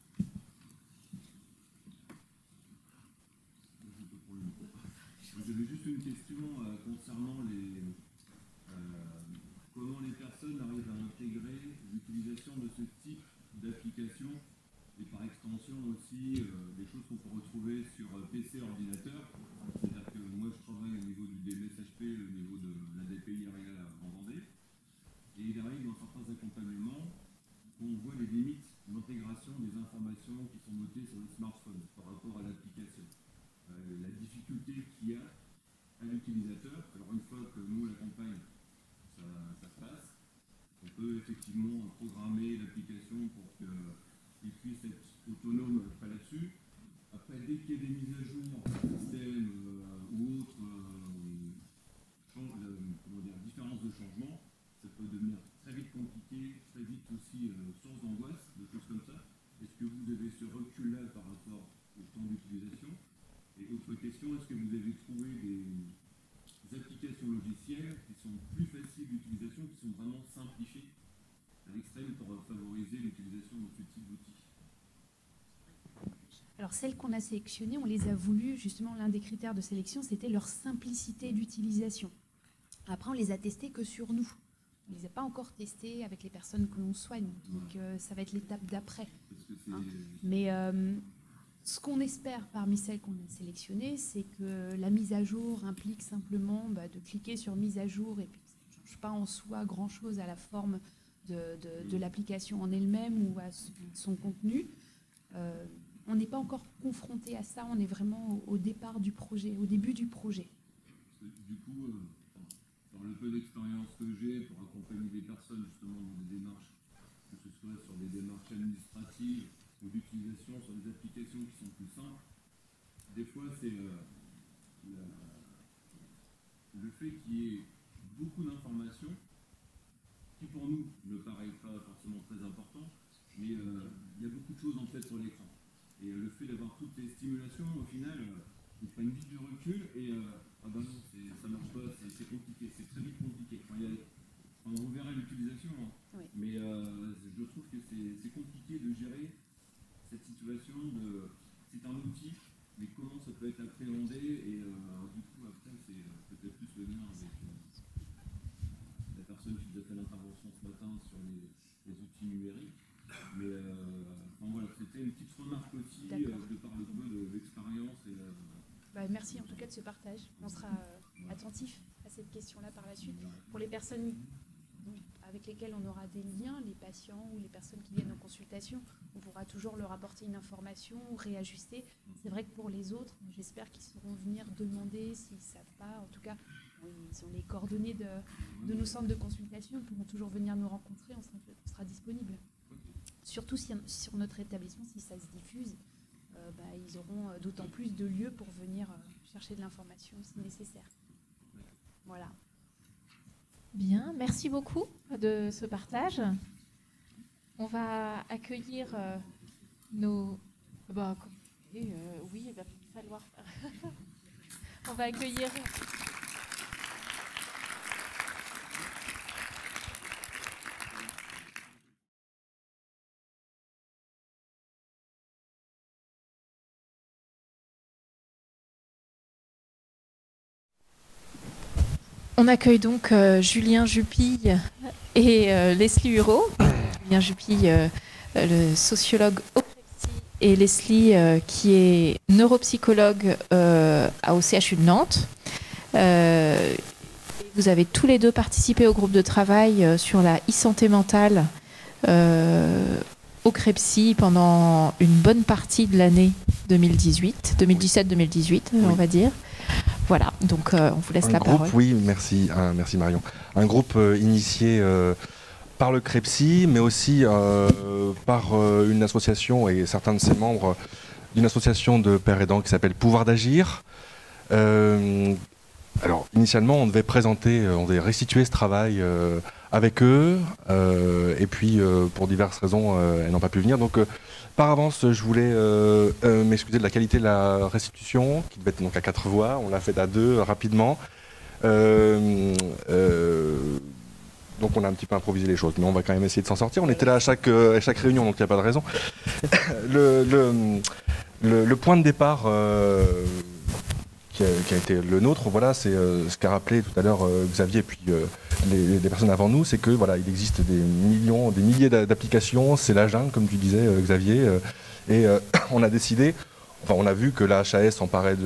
J'avais juste une question concernant comment les personnes arrivent à intégrer l'utilisation de ce type d'application et par extension aussi des choses qu'on peut retrouver sur PC ordinateur. C'est-à-dire que moi je travaille au niveau du DMSHP, au niveau de la DPI Area en Vendée, et il arrive dans certains accompagnements qu'on voit les limites d'intégration des informations qui sont notées sur le smartphone par rapport à l'application. La difficulté qu'il y a à l'utilisateur. Alors une fois que nous, la campagne, ça se passe, on peut effectivement programmer l'application pour qu'il puisse être autonome là-dessus. Après, dès qu'il y a des mises à jour, système ou autres différences de changement, ça peut devenir très vite compliqué, très vite aussi source d'angoisse, de choses comme ça. Est-ce que vous avez ce recul-là par rapport au temps d'utilisation? Et autre question, est-ce que vous avez trouvé des applications logicielles qui sont plus faciles d'utilisation, qui sont vraiment simplifiées à l'extrême pour favoriser l'utilisation de ce type d'outils? Alors celles qu'on a sélectionnées, on les a voulues, justement l'un des critères de sélection, c'était leur simplicité d'utilisation. Après, on les a testées que sur nous. On ne les a pas encore testées avec les personnes que l'on soigne. Donc ça va être l'étape d'après. Hein. Mais ce qu'on espère parmi celles qu'on a sélectionnées, c'est que la mise à jour implique simplement de cliquer sur mise à jour et puis ça ne change pas en soi grand-chose à la forme de l'application en elle-même ou à son contenu. On n'est pas encore confronté à ça, on est vraiment au départ du projet, au début du projet. Du coup, dans le peu d'expérience que j'ai pour accompagner des personnes justement dans des démarches, que ce soit sur des démarches administratives ou d'utilisation sur des applications qui sont plus simples, des fois c'est le fait qu'il y ait beaucoup d'informations qui pour nous ne paraît pas forcément très important, mais il y a beaucoup de choses en fait sur l'écran. Et le fait d'avoir toutes les stimulations, au final, ils prennent vite du recul et ah ben non, ça marche pas, c'est compliqué, c'est très vite compliqué. On verra l'utilisation, hein. Oui. Mais je trouve que c'est compliqué de gérer cette situation de c'est un outil, mais comment ça peut être appréhendé et du coup après c'est peut-être plus le lien avec la personne qui nous a fait l'intervention ce matin sur les outils numériques. Mais enfin, voilà, c'était une petite remarque aussi de par le peu de l'expérience. Merci en tout cas de ce partage. On sera attentif à cette question-là par la suite. Pour les personnes avec lesquelles on aura des liens, les patients ou les personnes qui viennent en consultation, on pourra toujours leur apporter une information ou réajuster. C'est vrai que pour les autres, j'espère qu'ils sauront venir demander s'ils ne savent pas. En tout cas, ils ont les coordonnées de nos centres de consultation, ils pourront toujours venir nous rencontrer, on sera disponible. Surtout sur notre établissement, si ça se diffuse, ils auront d'autant plus de lieux pour venir chercher de l'information si nécessaire. Voilà. Bien, merci beaucoup de ce partage. On va accueillir nos... oui, il va falloir... On va accueillir... On accueille donc Julien Jupille et Leslie Hureau. Julien Jupille, le sociologue au CREPSI, et Leslie qui est neuropsychologue au CHU de Nantes. Vous avez tous les deux participé au groupe de travail sur la e-santé mentale au CREPSI pendant une bonne partie de l'année 2017-2018, on va dire. Voilà, donc on vous laisse la parole. Oui, merci Marion. Un groupe initié par le CREPSI, mais aussi par une association et certains de ses membres d'une association de pères aidants qui s'appelle Pouvoir d'agir. Alors, initialement, on devait restituer ce travail avec eux, et puis pour diverses raisons, elles n'ont pas pu venir. Donc, par avance, je voulais m'excuser de la qualité de la restitution, qui devait être donc à 4 voix. On l'a fait à 2 rapidement. Donc on a un petit peu improvisé les choses, mais on va quand même essayer de s'en sortir. On était là à chaque réunion, donc il n'y a pas de raison. Le point de départ qui a été le nôtre, voilà, c'est ce qu'a rappelé tout à l'heure Xavier et puis les personnes avant nous, c'est que voilà, il existe des milliers d'applications, c'est la jungle, comme tu disais Xavier, et on a décidé, enfin on a vu que la HAS s'emparait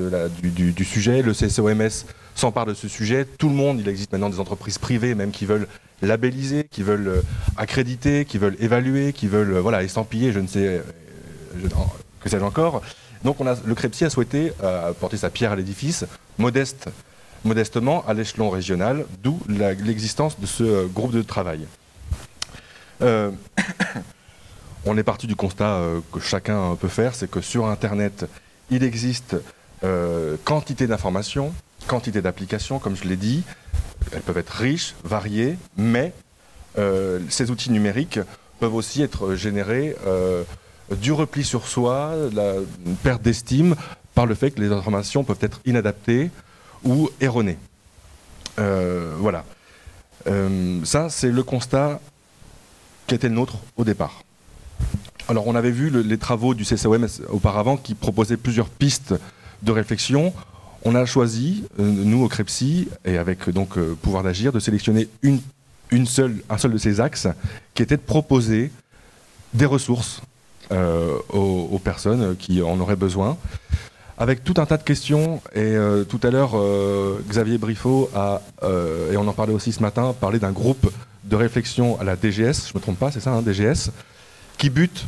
du sujet, le CSOMS s'empare de ce sujet, tout le monde, il existe maintenant des entreprises privées même qui veulent labelliser, qui veulent accréditer, qui veulent évaluer, qui veulent voilà, estampiller, je ne sais que sais-je encore. Donc le CREPSI a souhaité apporter sa pierre à l'édifice, modestement à l'échelon régional, d'où l'existence de ce groupe de travail. On est parti du constat que chacun peut faire, c'est que sur Internet, il existe quantité d'informations, quantité d'applications, comme je l'ai dit. Elles peuvent être riches, variées, mais ces outils numériques peuvent aussi être générés du repli sur soi, une perte d'estime par le fait que les informations peuvent être inadaptées ou erronées. Voilà. Ça, c'est le constat qui était le nôtre au départ. Alors, on avait vu les travaux du CSOM auparavant qui proposaient plusieurs pistes de réflexion. On a choisi, nous au CREPSI, et avec donc pouvoir d'agir, de sélectionner un seul de ces axes, qui était de proposer des ressources aux personnes qui en auraient besoin, avec tout un tas de questions. Et tout à l'heure, Xavier Briffaut et on en parlait aussi ce matin, parlait d'un groupe de réflexion à la DGS, je ne me trompe pas, c'est ça, hein, DGS, qui bute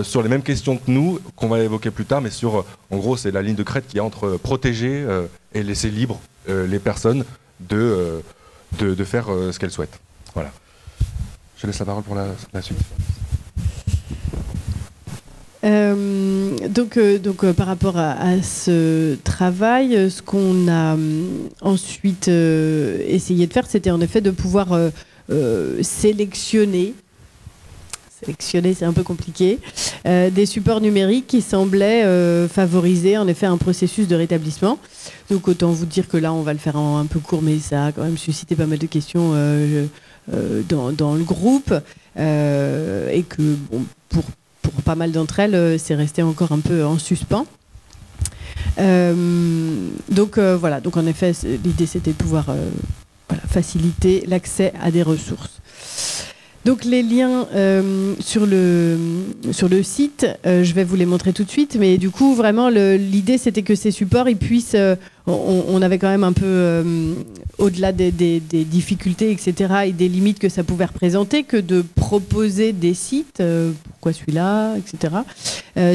sur les mêmes questions que nous, qu'on va évoquer plus tard, mais sur, en gros, c'est la ligne de crête qui est entre protéger et laisser libre les personnes de faire ce qu'elles souhaitent. Voilà. Je laisse la parole pour la suite. Donc par rapport à ce travail, ce qu'on a ensuite essayé de faire, c'était en effet de pouvoir sélectionner, c'est un peu compliqué, des supports numériques qui semblaient favoriser en effet un processus de rétablissement. Donc autant vous dire que là on va le faire en un peu court, mais ça a quand même suscité pas mal de questions dans le groupe, et que bon, pour pas mal d'entre elles, c'est resté encore un peu en suspens. Donc voilà, donc en effet, l'idée c'était de pouvoir faciliter l'accès à des ressources. Donc les liens sur le site, je vais vous les montrer tout de suite, mais du coup vraiment l'idée c'était que ces supports ils puissent, on avait quand même un peu au-delà des difficultés etc. et des limites que ça pouvait représenter, que de proposer des sites, pourquoi celui-là, etc.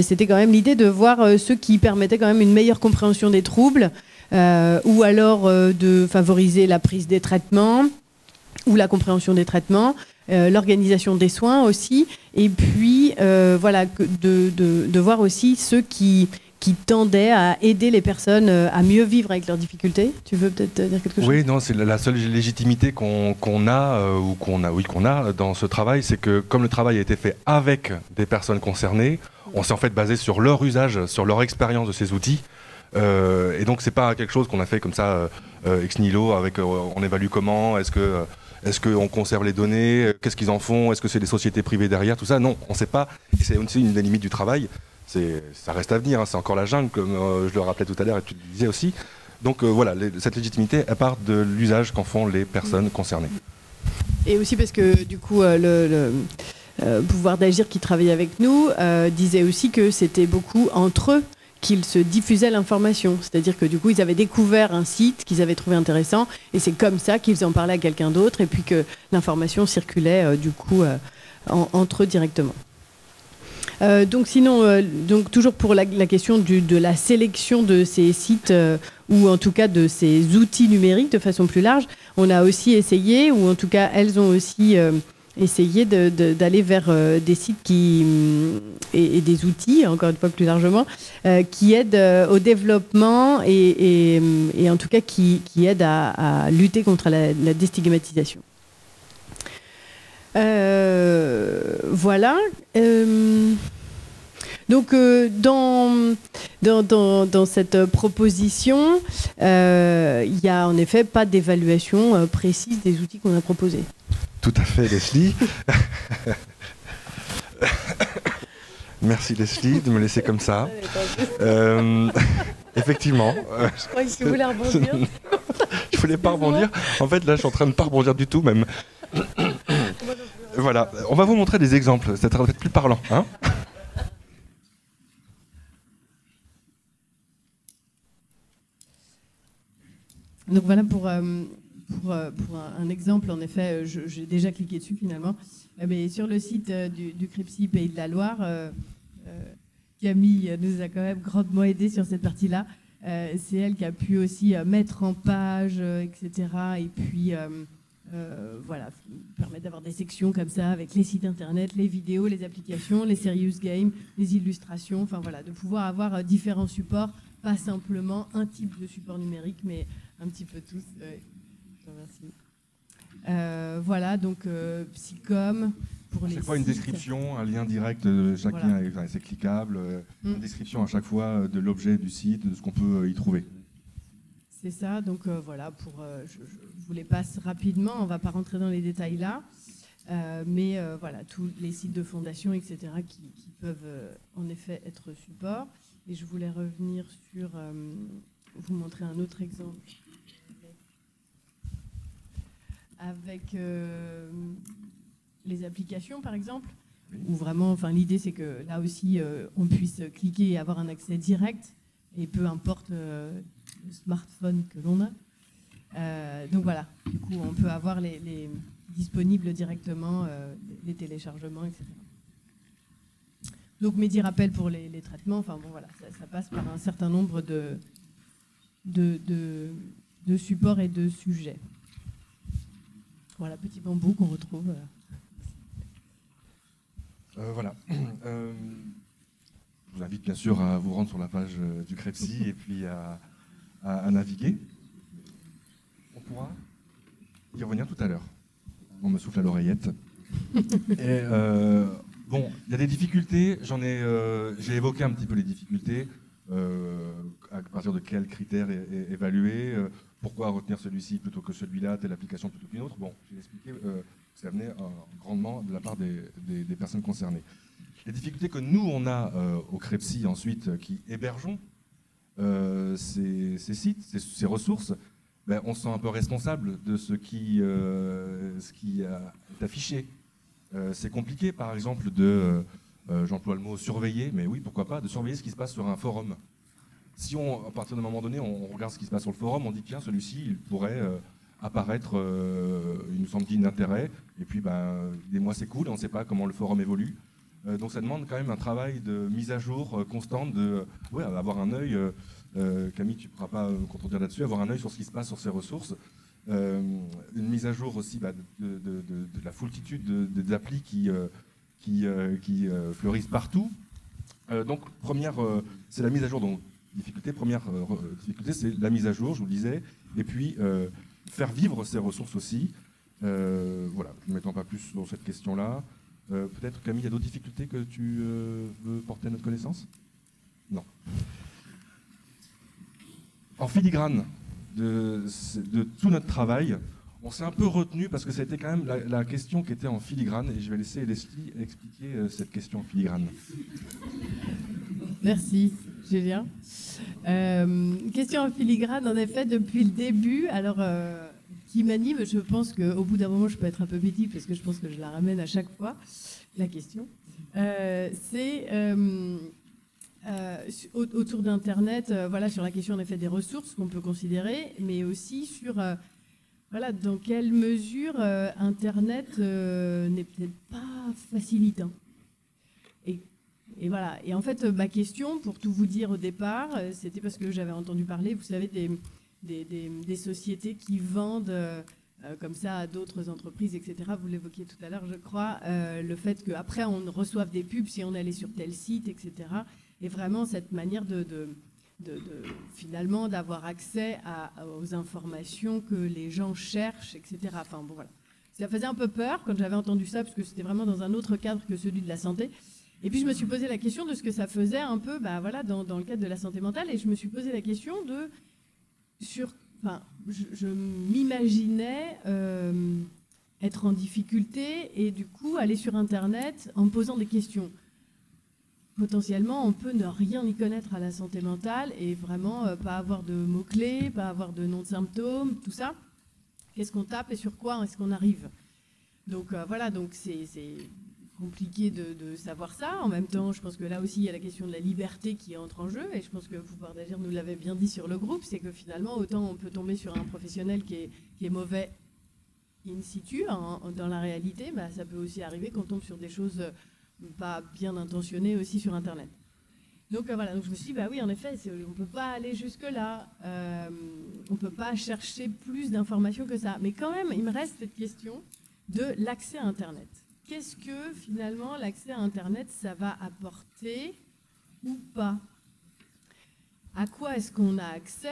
C'était quand même l'idée de voir ceux qui permettaient quand même une meilleure compréhension des troubles, ou alors de favoriser la prise des traitements ou la compréhension des traitements. L'organisation des soins aussi, et puis voilà, de voir aussi ceux qui tendaient à aider les personnes à mieux vivre avec leurs difficultés. Tu veux peut-être dire quelque chose ? Oui, non, c'est la seule légitimité qu'on a dans ce travail, c'est que comme le travail a été fait avec des personnes concernées, on s'est en fait basé sur leur usage, sur leur expérience de ces outils. Et donc c'est pas quelque chose qu'on a fait comme ça ex nihilo, avec on évalue comment, est-ce qu'on conserve les données, qu'est-ce qu'ils en font, est-ce que c'est des sociétés privées derrière, tout ça. Non, on ne sait pas, et c'est aussi une des limites du travail. Ça reste à venir, hein, c'est encore la jungle, comme je le rappelais tout à l'heure et tu le disais aussi. Donc voilà, cette légitimité, elle part de l'usage qu'en font les personnes concernées. Et aussi parce que du coup, le pouvoir d'agir qui travaille avec nous disait aussi que c'était beaucoup entre eux qu'ils se diffusaient l'information. C'est-à-dire que du coup, ils avaient découvert un site qu'ils avaient trouvé intéressant, et c'est comme ça qu'ils en parlaient à quelqu'un d'autre, et puis que l'information circulait du coup entre eux directement. Donc sinon, donc toujours pour la question de la sélection de ces sites, ou en tout cas de ces outils numériques de façon plus large, on a aussi essayé, ou en tout cas elles ont aussi essayer d'aller vers des sites et des outils, encore une fois plus largement, qui aident au développement et en tout cas qui aident à lutter contre la déstigmatisation. Voilà. Donc dans cette proposition, il n'y a en effet pas d'évaluation précise des outils qu'on a proposés. Tout à fait, Leslie. Merci Leslie de me laisser comme ça. Effectivement. Je croyais que tu voulais rebondir. Je voulais pas rebondir. En fait, là, je suis en train de pas rebondir du tout, même. Voilà. On va vous montrer des exemples. Ça sera peut-être plus parlant, hein. Donc voilà pour un exemple. En effet, j'ai déjà cliqué dessus finalement. Mais sur le site du CRIPSI Pays de la Loire, Camille nous a quand même grandement aidé sur cette partie-là. C'est elle qui a pu aussi mettre en page, etc. Et puis voilà, permettre d'avoir des sections comme ça avec les sites internet, les vidéos, les applications, les serious games, les illustrations. Enfin voilà, de pouvoir avoir différents supports, pas simplement un type de support numérique, mais un petit peu tous. Je vous remercie. Voilà, donc Psycom. Chaque fois une description, un lien direct, chacun c'est cliquable, une description à chaque fois de l'objet du site, de ce qu'on peut y trouver. C'est ça, donc voilà, je vous les passe rapidement, on ne va pas rentrer dans les détails là, mais voilà, tous les sites de fondation, etc., qui peuvent en effet être support. Et je voulais revenir sur, vous montrer un autre exemple. Avec les applications, par exemple, où vraiment, l'idée c'est que là aussi, on puisse cliquer et avoir un accès direct, et peu importe le smartphone que l'on a. Donc voilà, du coup, on peut avoir les disponibles directement, les téléchargements, etc. Donc Medi-Rappel pour les traitements, enfin bon voilà, ça passe par un certain nombre de supports et de sujets. Voilà, petit bambou qu'on retrouve. Voilà. Je vous invite bien sûr à vous rendre sur la page du CREPSI et puis à naviguer. On pourra y revenir tout à l'heure. On me souffle à l'oreillette. Et bon, il y a des difficultés. J'ai évoqué un petit peu les difficultés. À partir de quels critères évaluer, pourquoi retenir celui-ci plutôt que celui-là, telle application plutôt qu'une autre. Bon, j'ai expliqué que ça venait grandement de la part des personnes concernées. Les difficultés que nous, on a au CREPSI ensuite, qui hébergeons ces sites, ces ressources, ben, on se sent un peu responsable de ce qui est affiché. C'est compliqué, par exemple, j'emploie le mot surveiller, mais oui, pourquoi pas, de surveiller ce qui se passe sur un forum. Si à partir d'un moment donné, on regarde ce qui se passe sur le forum, on dit tiens, celui-ci, il pourrait apparaître, il nous semble digne d'intérêt, et puis des mois s'écoulent, on ne sait pas comment le forum évolue. Donc ça demande quand même un travail de mise à jour constante, avoir un œil, Camille, tu ne pourras pas me contredire là-dessus, avoir un œil sur ce qui se passe sur ces ressources. Une mise à jour aussi de la foultitude d'applis qui fleurissent partout. Donc c'est la mise à jour. Donc première difficulté, c'est la mise à jour, je vous le disais, et puis faire vivre ces ressources aussi. Voilà, ne mettant pas plus dans cette question-là. Peut-être, Camille, il y a d'autres difficultés que tu veux porter à notre connaissance? Non. En filigrane de tout notre travail, on s'est un peu retenu parce que c'était quand même la question qui était en filigrane, et je vais laisser Leslie expliquer cette question en filigrane. Merci, Julien. Question en filigrane, en effet, depuis le début, alors qui m'anime, je pense qu'au bout d'un moment, je peux être un peu bêtise parce que je pense que je la ramène à chaque fois, la question. C'est autour d'Internet, voilà, sur la question en effet des ressources qu'on peut considérer, mais aussi sur dans quelle mesure Internet n'est peut-être pas facilitant. Et voilà. Et en fait, ma question, pour tout vous dire au départ, c'était parce que j'avais entendu parler, vous savez, des sociétés qui vendent comme ça à d'autres entreprises, etc. Vous l'évoquiez tout à l'heure, je crois, le fait qu'après on reçoive des pubs si on allait sur tel site, etc. Et vraiment cette manière finalement d'avoir accès aux informations que les gens cherchent, etc. Enfin bon voilà. Ça faisait un peu peur quand j'avais entendu ça, parce que c'était vraiment dans un autre cadre que celui de la santé. Et puis je me suis posé la question de ce que ça faisait un peu dans le cadre de la santé mentale, et je me suis posé la question je m'imaginais être en difficulté et du coup aller sur Internet en posant des questions. Potentiellement, on peut ne rien y connaître à la santé mentale et vraiment pas avoir de mots-clés, pas avoir de nom de symptômes, tout ça. Qu'est-ce qu'on tape et sur quoi est-ce qu'on arrive? Donc voilà, donc c'est compliqué de savoir ça. En même temps, je pense que là aussi, il y a la question de la liberté qui entre en jeu. Et je pense que Pouvoir d'agir nous l'avait bien dit sur le groupe, c'est que finalement, autant on peut tomber sur un professionnel qui est mauvais in situ, dans la réalité, bah, ça peut aussi arriver qu'on tombe sur des choses pas bien intentionnées aussi sur Internet. Donc voilà, donc je me suis dit, bah oui, en effet, on ne peut pas aller jusque-là, on ne peut pas chercher plus d'informations que ça. Mais quand même, il me reste cette question de l'accès à Internet. Qu'est-ce que finalement l'accès à Internet, ça va apporter ou pas? À quoi est-ce qu'on a accès?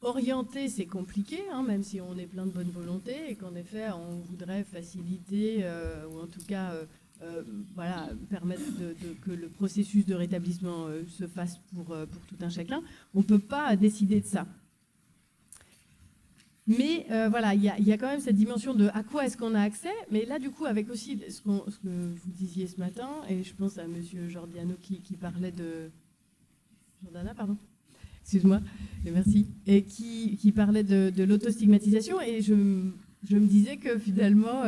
Orienter, c'est compliqué, hein, même si on est plein de bonne volonté et qu'en effet, on voudrait faciliter ou en tout cas voilà, permettre que le processus de rétablissement se fasse pour tout un chacun. On ne peut pas décider de ça. Mais voilà, il y a quand même cette dimension de à quoi est-ce qu'on a accès. Mais là, du coup, avec aussi ce que vous disiez ce matin, et je pense à M. Jordiano qui parlait de... Jordana, pardon. Excuse-moi, et merci. Et qui parlait de l'autostigmatisation. Et je me disais que finalement,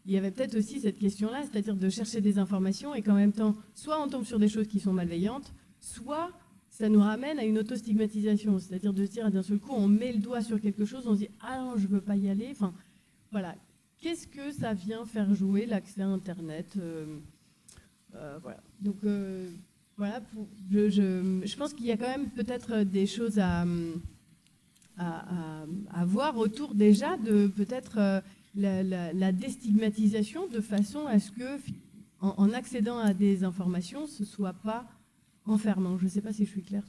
il y avait peut-être aussi cette question-là, c'est-à-dire de chercher des informations et qu'en même temps, soit on tombe sur des choses qui sont malveillantes, soit ça nous ramène à une autostigmatisation, c'est-à-dire de se dire d'un seul coup, on met le doigt sur quelque chose, on se dit « Ah non, je ne veux pas y aller ». Enfin, voilà. Qu'est-ce que ça vient faire jouer l'accès à Internet voilà. Donc, voilà. Je pense qu'il y a quand même peut-être des choses à voir autour déjà de peut-être la déstigmatisation de façon à ce que, en accédant à des informations, ce ne soit pas enfermant. Je ne sais pas si je suis claire.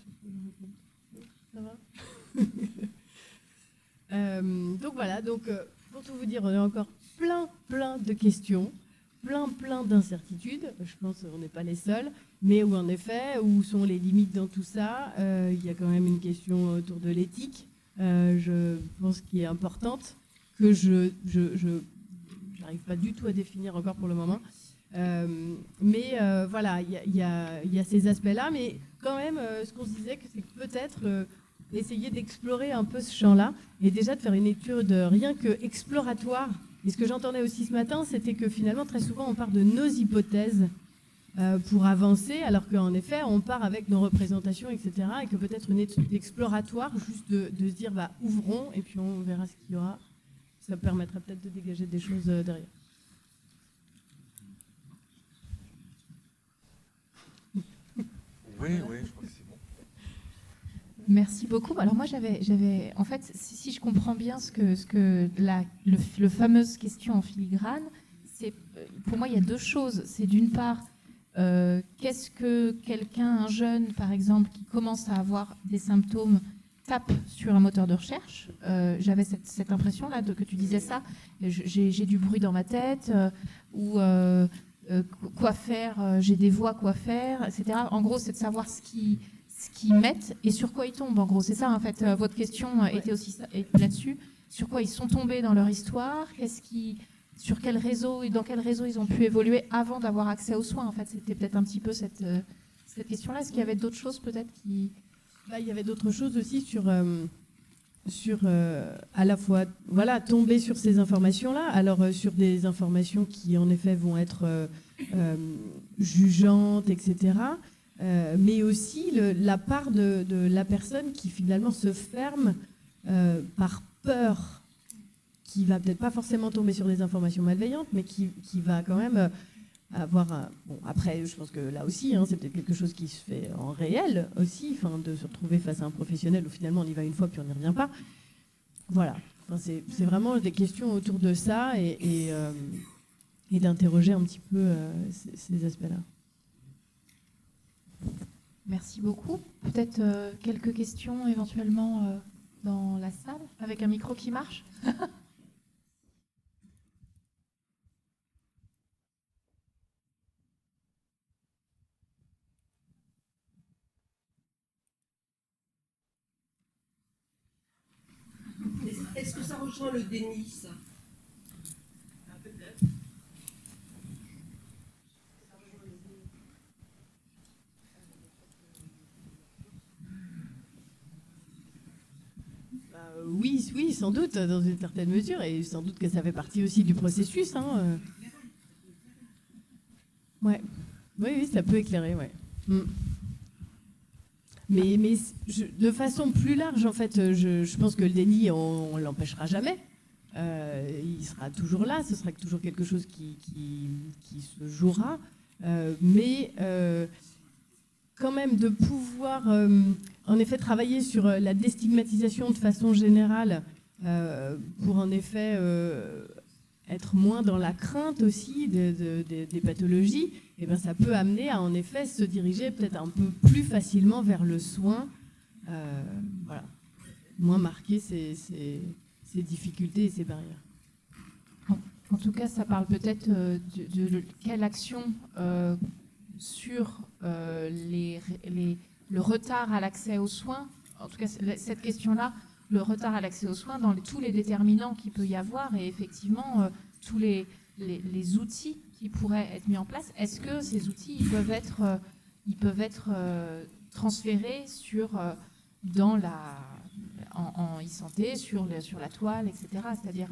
Ça va. Donc voilà, donc, pour tout vous dire, on a encore plein de questions, plein d'incertitudes. Je pense qu'on n'est pas les seuls, mais où en effet, où sont les limites dans tout ça? Il y a quand même une question autour de l'éthique, je pense, qui est importante, que je n'arrive pas du tout à définir encore pour le moment. Mais voilà, il y a ces aspects-là, mais quand même, ce qu'on se disait, c'est que peut-être essayer d'explorer un peu ce champ-là, et déjà de faire une étude rien que exploratoire. Et ce que j'entendais aussi ce matin, c'était que finalement, très souvent, on part de nos hypothèses pour avancer, alors qu'en effet, on part avec nos représentations, etc., et que peut-être une étude exploratoire, juste de se dire, bah, ouvrons, et puis on verra ce qu'il y aura. Ça permettra peut-être de dégager des choses derrière. Oui, je crois que c'est bon. Merci beaucoup. Alors moi, j'avais, en fait, si je comprends bien le fameuse question en filigrane, c'est, pour moi, il y a deux choses. C'est d'une part, qu'est-ce que quelqu'un, un jeune, par exemple, qui commence à avoir des symptômes, tape sur un moteur de recherche. J'avais cette impression-là que tu disais ça. J'ai du bruit dans ma tête, ou quoi faire, j'ai des voix, quoi faire, etc. En gros, c'est de savoir ce qu'ils mettent et sur quoi ils tombent. En gros, c'est ça, en fait. Votre question était aussi là-dessus. Sur quoi ils sont tombés dans leur histoire, sur quel réseau et dans quel réseau ils ont pu évoluer avant d'avoir accès aux soins. En fait, c'était peut-être un petit peu cette question-là. Est-ce qu'il y avait d'autres choses peut-être qui... Bah, il y avait d'autres choses aussi sur à la fois voilà, tomber sur ces informations-là, alors sur des informations qui en effet vont être jugeantes, etc., mais aussi la part de la personne qui finalement se ferme par peur, qui va peut-être pas forcément tomber sur des informations malveillantes, mais qui va quand même avoir bon, après, je pense que là aussi, c'est peut-être quelque chose qui se fait en réel aussi, de se retrouver face à un professionnel où finalement on y va une fois puis on n'y revient pas. Voilà, c'est vraiment des questions autour de ça et d'interroger un petit peu ces aspects-là. Merci beaucoup. Peut-être quelques questions éventuellement dans la salle, avec un micro qui marche. Est-ce que ça rejoint le déni, ça? Oui, oui, sans doute, dans une certaine mesure, et sans doute que ça fait partie aussi du processus. Hein. Ouais. Oui, ça peut éclairer, ouais. Mais de façon plus large, en fait, je pense que le déni, on l'empêchera jamais. Il sera toujours là, ce sera toujours quelque chose qui se jouera. Mais quand même de pouvoir, en effet, travailler sur la déstigmatisation de façon générale pour, en effet, être moins dans la crainte aussi des pathologies, et ben ça peut amener à, en effet, se diriger peut-être un peu plus facilement vers le soin, voilà, moins marquer ces difficultés et ces barrières. En tout cas, ça parle peut-être de quelle action sur le retard à l'accès aux soins, en tout cas cette question-là, le retard à l'accès aux soins dans tous les déterminants qu'il peut y avoir et effectivement tous les outils qui pourraient être mis en place. Est-ce que ces outils ils peuvent être transférés en e-santé, sur la toile, etc. C'est-à-dire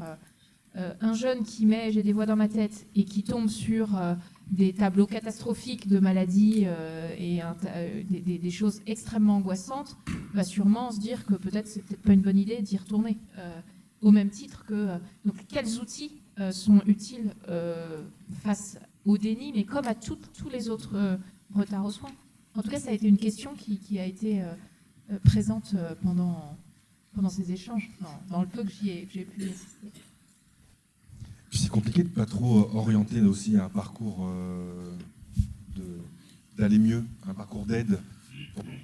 un jeune qui met « j'ai des voix dans ma tête » et qui tombe sur des tableaux catastrophiques de maladies et des choses extrêmement angoissantes, va sûrement se dire que peut-être c'est peut-être pas une bonne idée d'y retourner. Au même titre que... donc quels outils sont utiles face au déni, mais comme à tous les autres retards aux soins. En tout cas, ça a été une question qui a été présente pendant ces échanges, dans le peu que j'ai pu y assister. C'est compliqué de ne pas trop orienter aussi un parcours d'aller mieux, un parcours d'aide.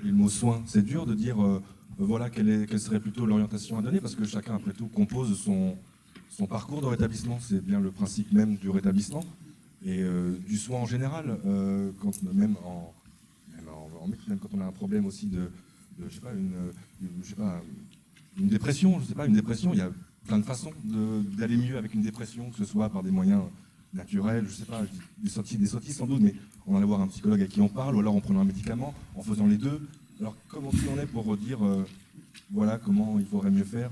Le mot soin, c'est dur de dire voilà quelle serait plutôt l'orientation à donner, parce que chacun, après tout, compose son parcours de rétablissement. C'est bien le principe même du rétablissement et du soin en général. Même quand on a un problème aussi une dépression, il y a plein de façons d'aller mieux avec une dépression, que ce soit par des moyens naturels, je sais pas, des sorties sans doute, mais en allant voir un psychologue à qui on parle, ou alors en prenant un médicament, en faisant les deux. Alors comment tu en es pour dire voilà comment il faudrait mieux faire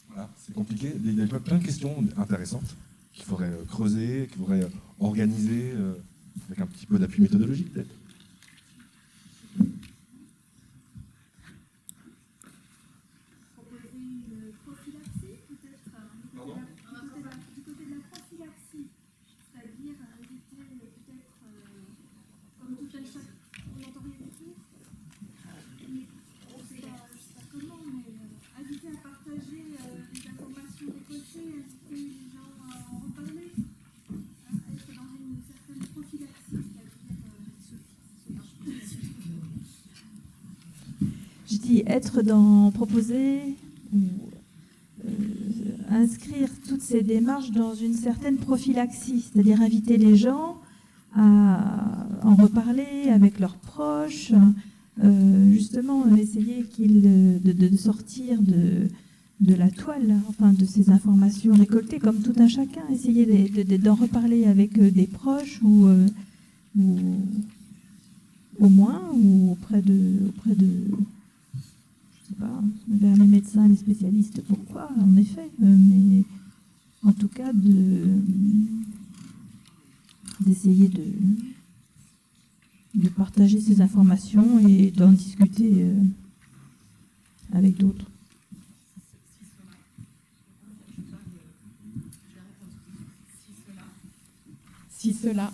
voilà, c'est compliqué. Il y a plein de questions intéressantes qu'il faudrait creuser, qu'il faudrait organiser avec un petit peu d'appui méthodologique peut-être. Proposer ou inscrire toutes ces démarches dans une certaine prophylaxie, c'est-à-dire inviter les gens à en reparler avec leurs proches, justement essayer de sortir de la toile, enfin de ces informations récoltées, comme tout un chacun, essayer d'en reparler avec des proches ou au moins ou auprès de pas, vers les médecins, les spécialistes, pourquoi, en effet, mais en tout cas d'essayer de partager ces informations et d'en discuter avec d'autres. Si cela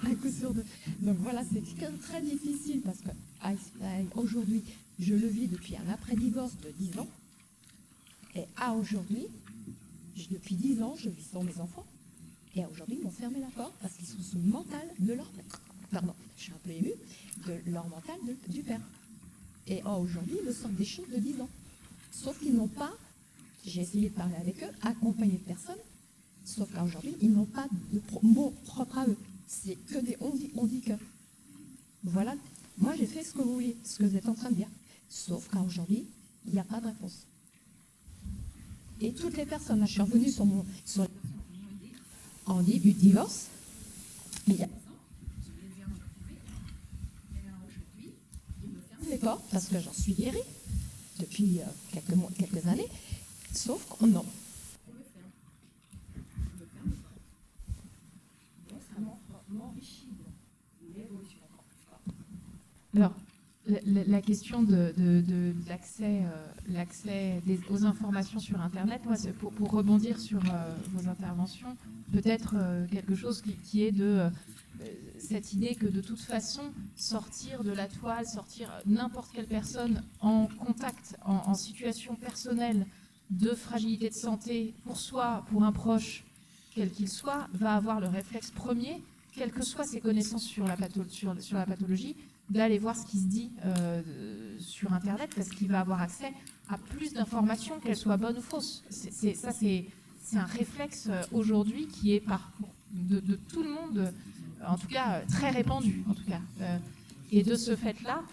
un coup sur deux. Donc voilà, c'est très difficile parce que aujourd'hui, je le vis depuis un après-divorce de 10 ans. Et à aujourd'hui, depuis 10 ans, je vis sans mes enfants. Et aujourd'hui, ils m'ont fermé la porte parce qu'ils sont sous le mental de leur père. Pardon, je suis un peu émue, de leur mental du père. Et aujourd'hui, ils me sortent des choses de 10 ans. Sauf qu'ils n'ont pas, j'ai essayé de parler avec eux, accompagné de personnes. Sauf qu'aujourd'hui, ils n'ont pas de mots propres à eux. C'est que des on dit que. Voilà, moi j'ai fait ce que vous voulez, ce que vous êtes en train de dire. Sauf qu'aujourd'hui, il n'y a pas de réponse. Et toutes les personnes, là, je suis revenue sur les personnes que en début de divorce. Il y a je les ai retrouvés. Et là, aujourd'hui, ils me ferment les portes parce que j'en suis guérie depuis quelques années. Sauf qu'on non. On me ferme. On me ferme les portes. Donc ça m'enrichit de l'évolution encore plus forte. Alors, la question de l'accès aux informations sur Internet, moi, pour rebondir sur vos interventions, peut-être quelque chose qui est de cette idée que de toute façon, sortir de la toile, sortir n'importe quelle personne en contact, en situation personnelle de fragilité de santé pour soi, pour un proche, quel qu'il soit, va avoir le réflexe premier, quelles que soient ses connaissances sur la pathologie, d'aller voir ce qui se dit sur Internet, parce qu'il va avoir accès à plus d'informations, qu'elles soient bonnes ou fausses. C'est un réflexe aujourd'hui qui est de tout le monde, en tout cas très répandu, en tout cas. Et de ce fait-là,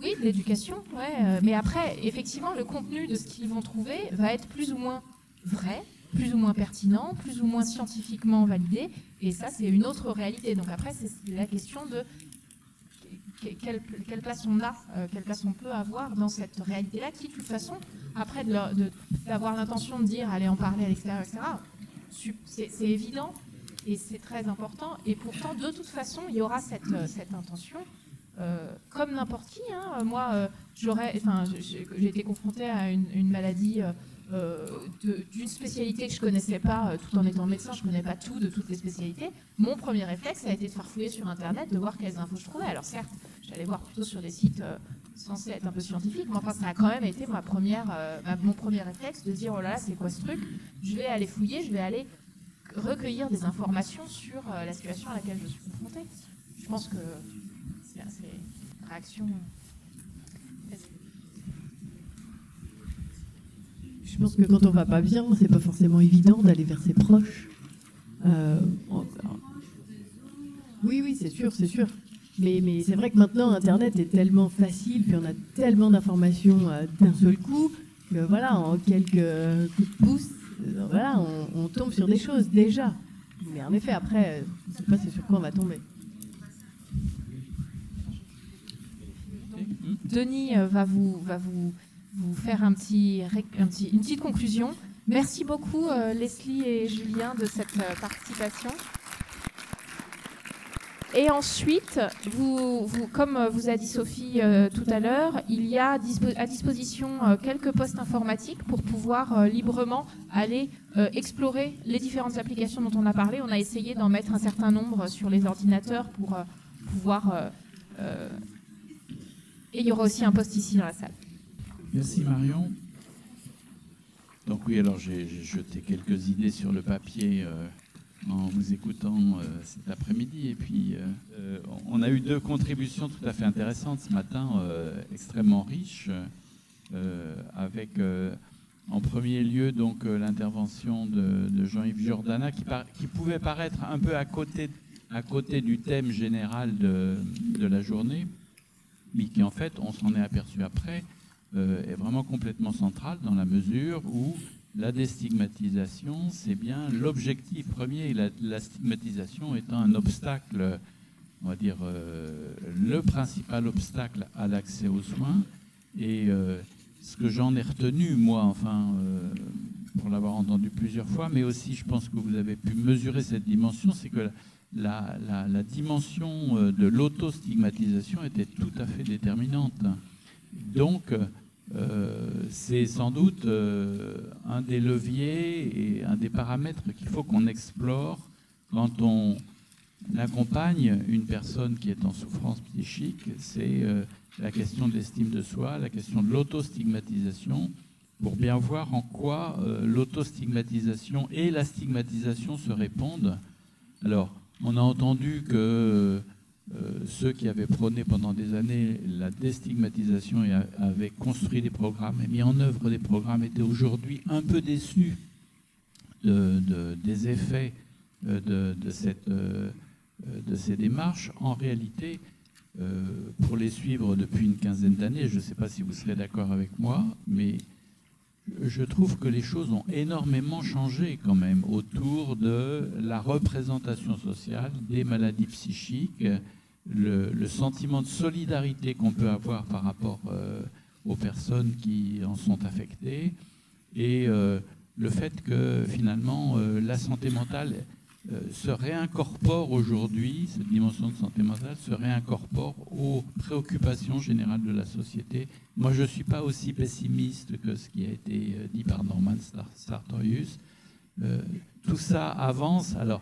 oui, de l'éducation, ouais. Mais après, effectivement, le contenu de ce qu'ils vont trouver va être plus ou moins vrai, plus ou moins pertinent, plus ou moins scientifiquement validé, et ça c'est une autre réalité. Donc après c'est la question de quelle place on a, quelle place on peut avoir dans cette réalité-là, qui de toute façon, après d'avoir l'intention de dire allez en parler à l'extérieur, etc., c'est évident et c'est très important, et pourtant de toute façon il y aura cette intention. Comme n'importe qui, hein. Moi j'ai été confrontée à une maladie d'une spécialité que je ne connaissais pas, tout en étant médecin, je ne connais pas tout de toutes les spécialités. Mon premier réflexe, ça a été de farfouiller sur Internet, de voir quelles infos je trouvais. Alors certes, j'allais voir plutôt sur des sites censés être un peu scientifiques, mais enfin ça a quand même été mon premier réflexe de dire oh là là, c'est quoi ce truc? Je vais aller fouiller, je vais aller recueillir des informations sur la situation à laquelle je suis confrontée. Je pense que c'est une réaction... Je pense que quand on va pas bien, c'est pas forcément évident d'aller vers ses proches. Oui, c'est sûr, c'est sûr. Mais c'est vrai que maintenant, Internet est tellement facile, puis on a tellement d'informations d'un seul coup, que voilà, en quelques coups de pouce, voilà, on tombe sur des choses déjà. Mais en effet, après, on ne sait pas sur quoi on va tomber. Denis va vous faire une petite conclusion. Merci beaucoup Leslie et Julien de cette participation. Et ensuite, comme vous a dit Sophie tout à l'heure, il y a à disposition quelques postes informatiques pour pouvoir librement aller explorer les différentes applications dont on a parlé. On a essayé d'en mettre un certain nombre sur les ordinateurs pour pouvoir... Et il y aura aussi un poste ici dans la salle. Merci Marion. Donc oui, alors j'ai jeté quelques idées sur le papier en vous écoutant cet après-midi. Et puis, on a eu 2 contributions tout à fait intéressantes ce matin, extrêmement riches, avec en premier lieu donc l'intervention de Jean-Yves Giordana, qui pouvait paraître un peu à côté du thème général de la journée, mais qui en fait, on s'en est aperçu après, est vraiment complètement central dans la mesure où la déstigmatisation, c'est bien l'objectif premier, et la stigmatisation étant un obstacle, on va dire, le principal obstacle à l'accès aux soins. Et ce que j'en ai retenu, moi, enfin, pour l'avoir entendu plusieurs fois, mais aussi, je pense que vous avez pu mesurer cette dimension, c'est que la dimension de l'autostigmatisation était tout à fait déterminante. Donc, c'est sans doute un des leviers et un des paramètres qu'il faut qu'on explore quand on accompagne une personne qui est en souffrance psychique. C'est la question de l'estime de soi, la question de l'autostigmatisation, pour bien voir en quoi l'autostigmatisation et la stigmatisation se répondent. Alors, on a entendu que ceux qui avaient prôné pendant des années la déstigmatisation et avaient construit des programmes et mis en œuvre des programmes étaient aujourd'hui un peu déçus des effets de ces démarches. En réalité, pour les suivre depuis une quinzaine d'années, je ne sais pas si vous serez d'accord avec moi, mais je trouve que les choses ont énormément changé quand même autour de la représentation sociale des maladies psychiques, le sentiment de solidarité qu'on peut avoir par rapport aux personnes qui en sont affectées, et le fait que finalement la santé mentale se réincorpore aujourd'hui, cette dimension de santé mentale se réincorpore aux préoccupations générales de la société. Moi, je ne suis pas aussi pessimiste que ce qui a été dit par Norman Sartorius. Tout ça avance, alors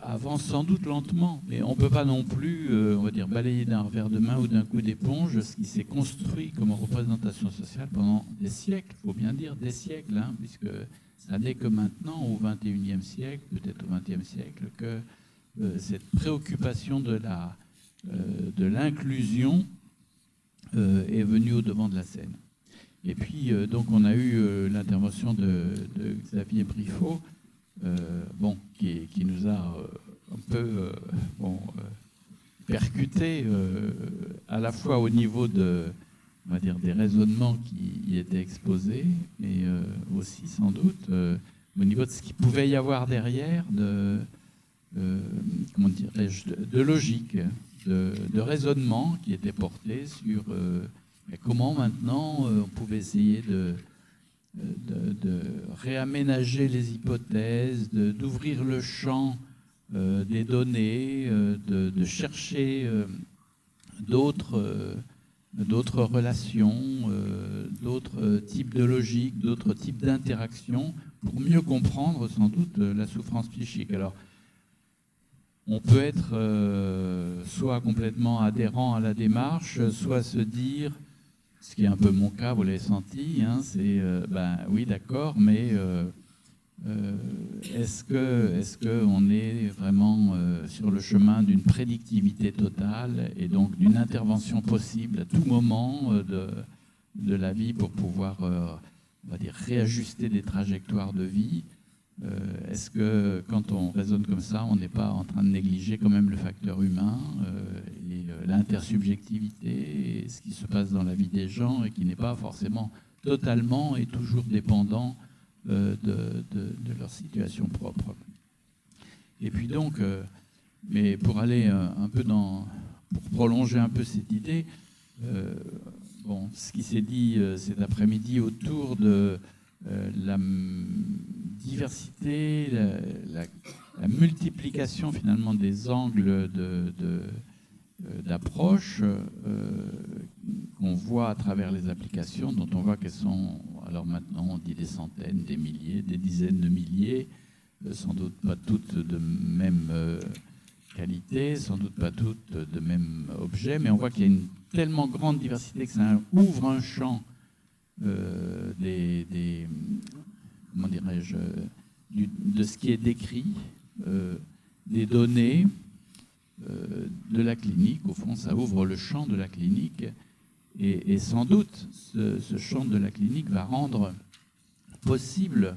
avance sans doute lentement, mais on ne peut pas non plus, on va dire, balayer d'un revers de main ou d'un coup d'éponge ce qui s'est construit comme représentation sociale pendant des siècles, il faut bien dire des siècles, hein, puisque ça n'est que maintenant, au XXIe siècle, peut-être au XXe siècle, que cette préoccupation de l'inclusion est venue au devant de la scène. Et puis, donc, on a eu l'intervention de Xavier Briffaut, qui nous a un peu percuté, à la fois au niveau on va dire, des raisonnements qui y étaient exposés, mais aussi sans doute au niveau de ce qu'il pouvait y avoir derrière comment dirais-je, de logique, de raisonnement qui était porté sur comment maintenant on pouvait essayer de réaménager les hypothèses, d'ouvrir le champ des données, de chercher d'autres relations, d'autres types de logiques, d'autres types d'interactions pour mieux comprendre sans doute la souffrance psychique. Alors, on peut être soit complètement adhérent à la démarche, soit se dire, ce qui est un peu mon cas, vous l'avez senti, hein, c'est oui d'accord, mais est-ce qu'on est vraiment sur le chemin d'une prédictivité totale et donc d'une intervention possible à tout moment de la vie pour pouvoir, on va dire, réajuster des trajectoires de vie? Est-ce que quand on raisonne comme ça, on n'est pas en train de négliger quand même le facteur humain et l'intersubjectivité, et ce qui se passe dans la vie des gens et qui n'est pas forcément totalement et toujours dépendant de leur situation propre. Et puis donc, mais pour aller un peu pour prolonger un peu cette idée, ce qui s'est dit cet après-midi autour de la diversité, la multiplication finalement des angles d'approche qu'on voit à travers les applications, dont on voit qu'elles sont, alors maintenant on dit des centaines, des milliers, des dizaines de milliers, sans doute pas toutes de même qualité, sans doute pas toutes de même objet, mais on voit qu'il y a une tellement grande diversité que ça ouvre un champ comment dirais-je, de ce qui est décrit, des données de la clinique. Au fond, ça ouvre le champ de la clinique, et sans doute ce champ de la clinique va rendre possible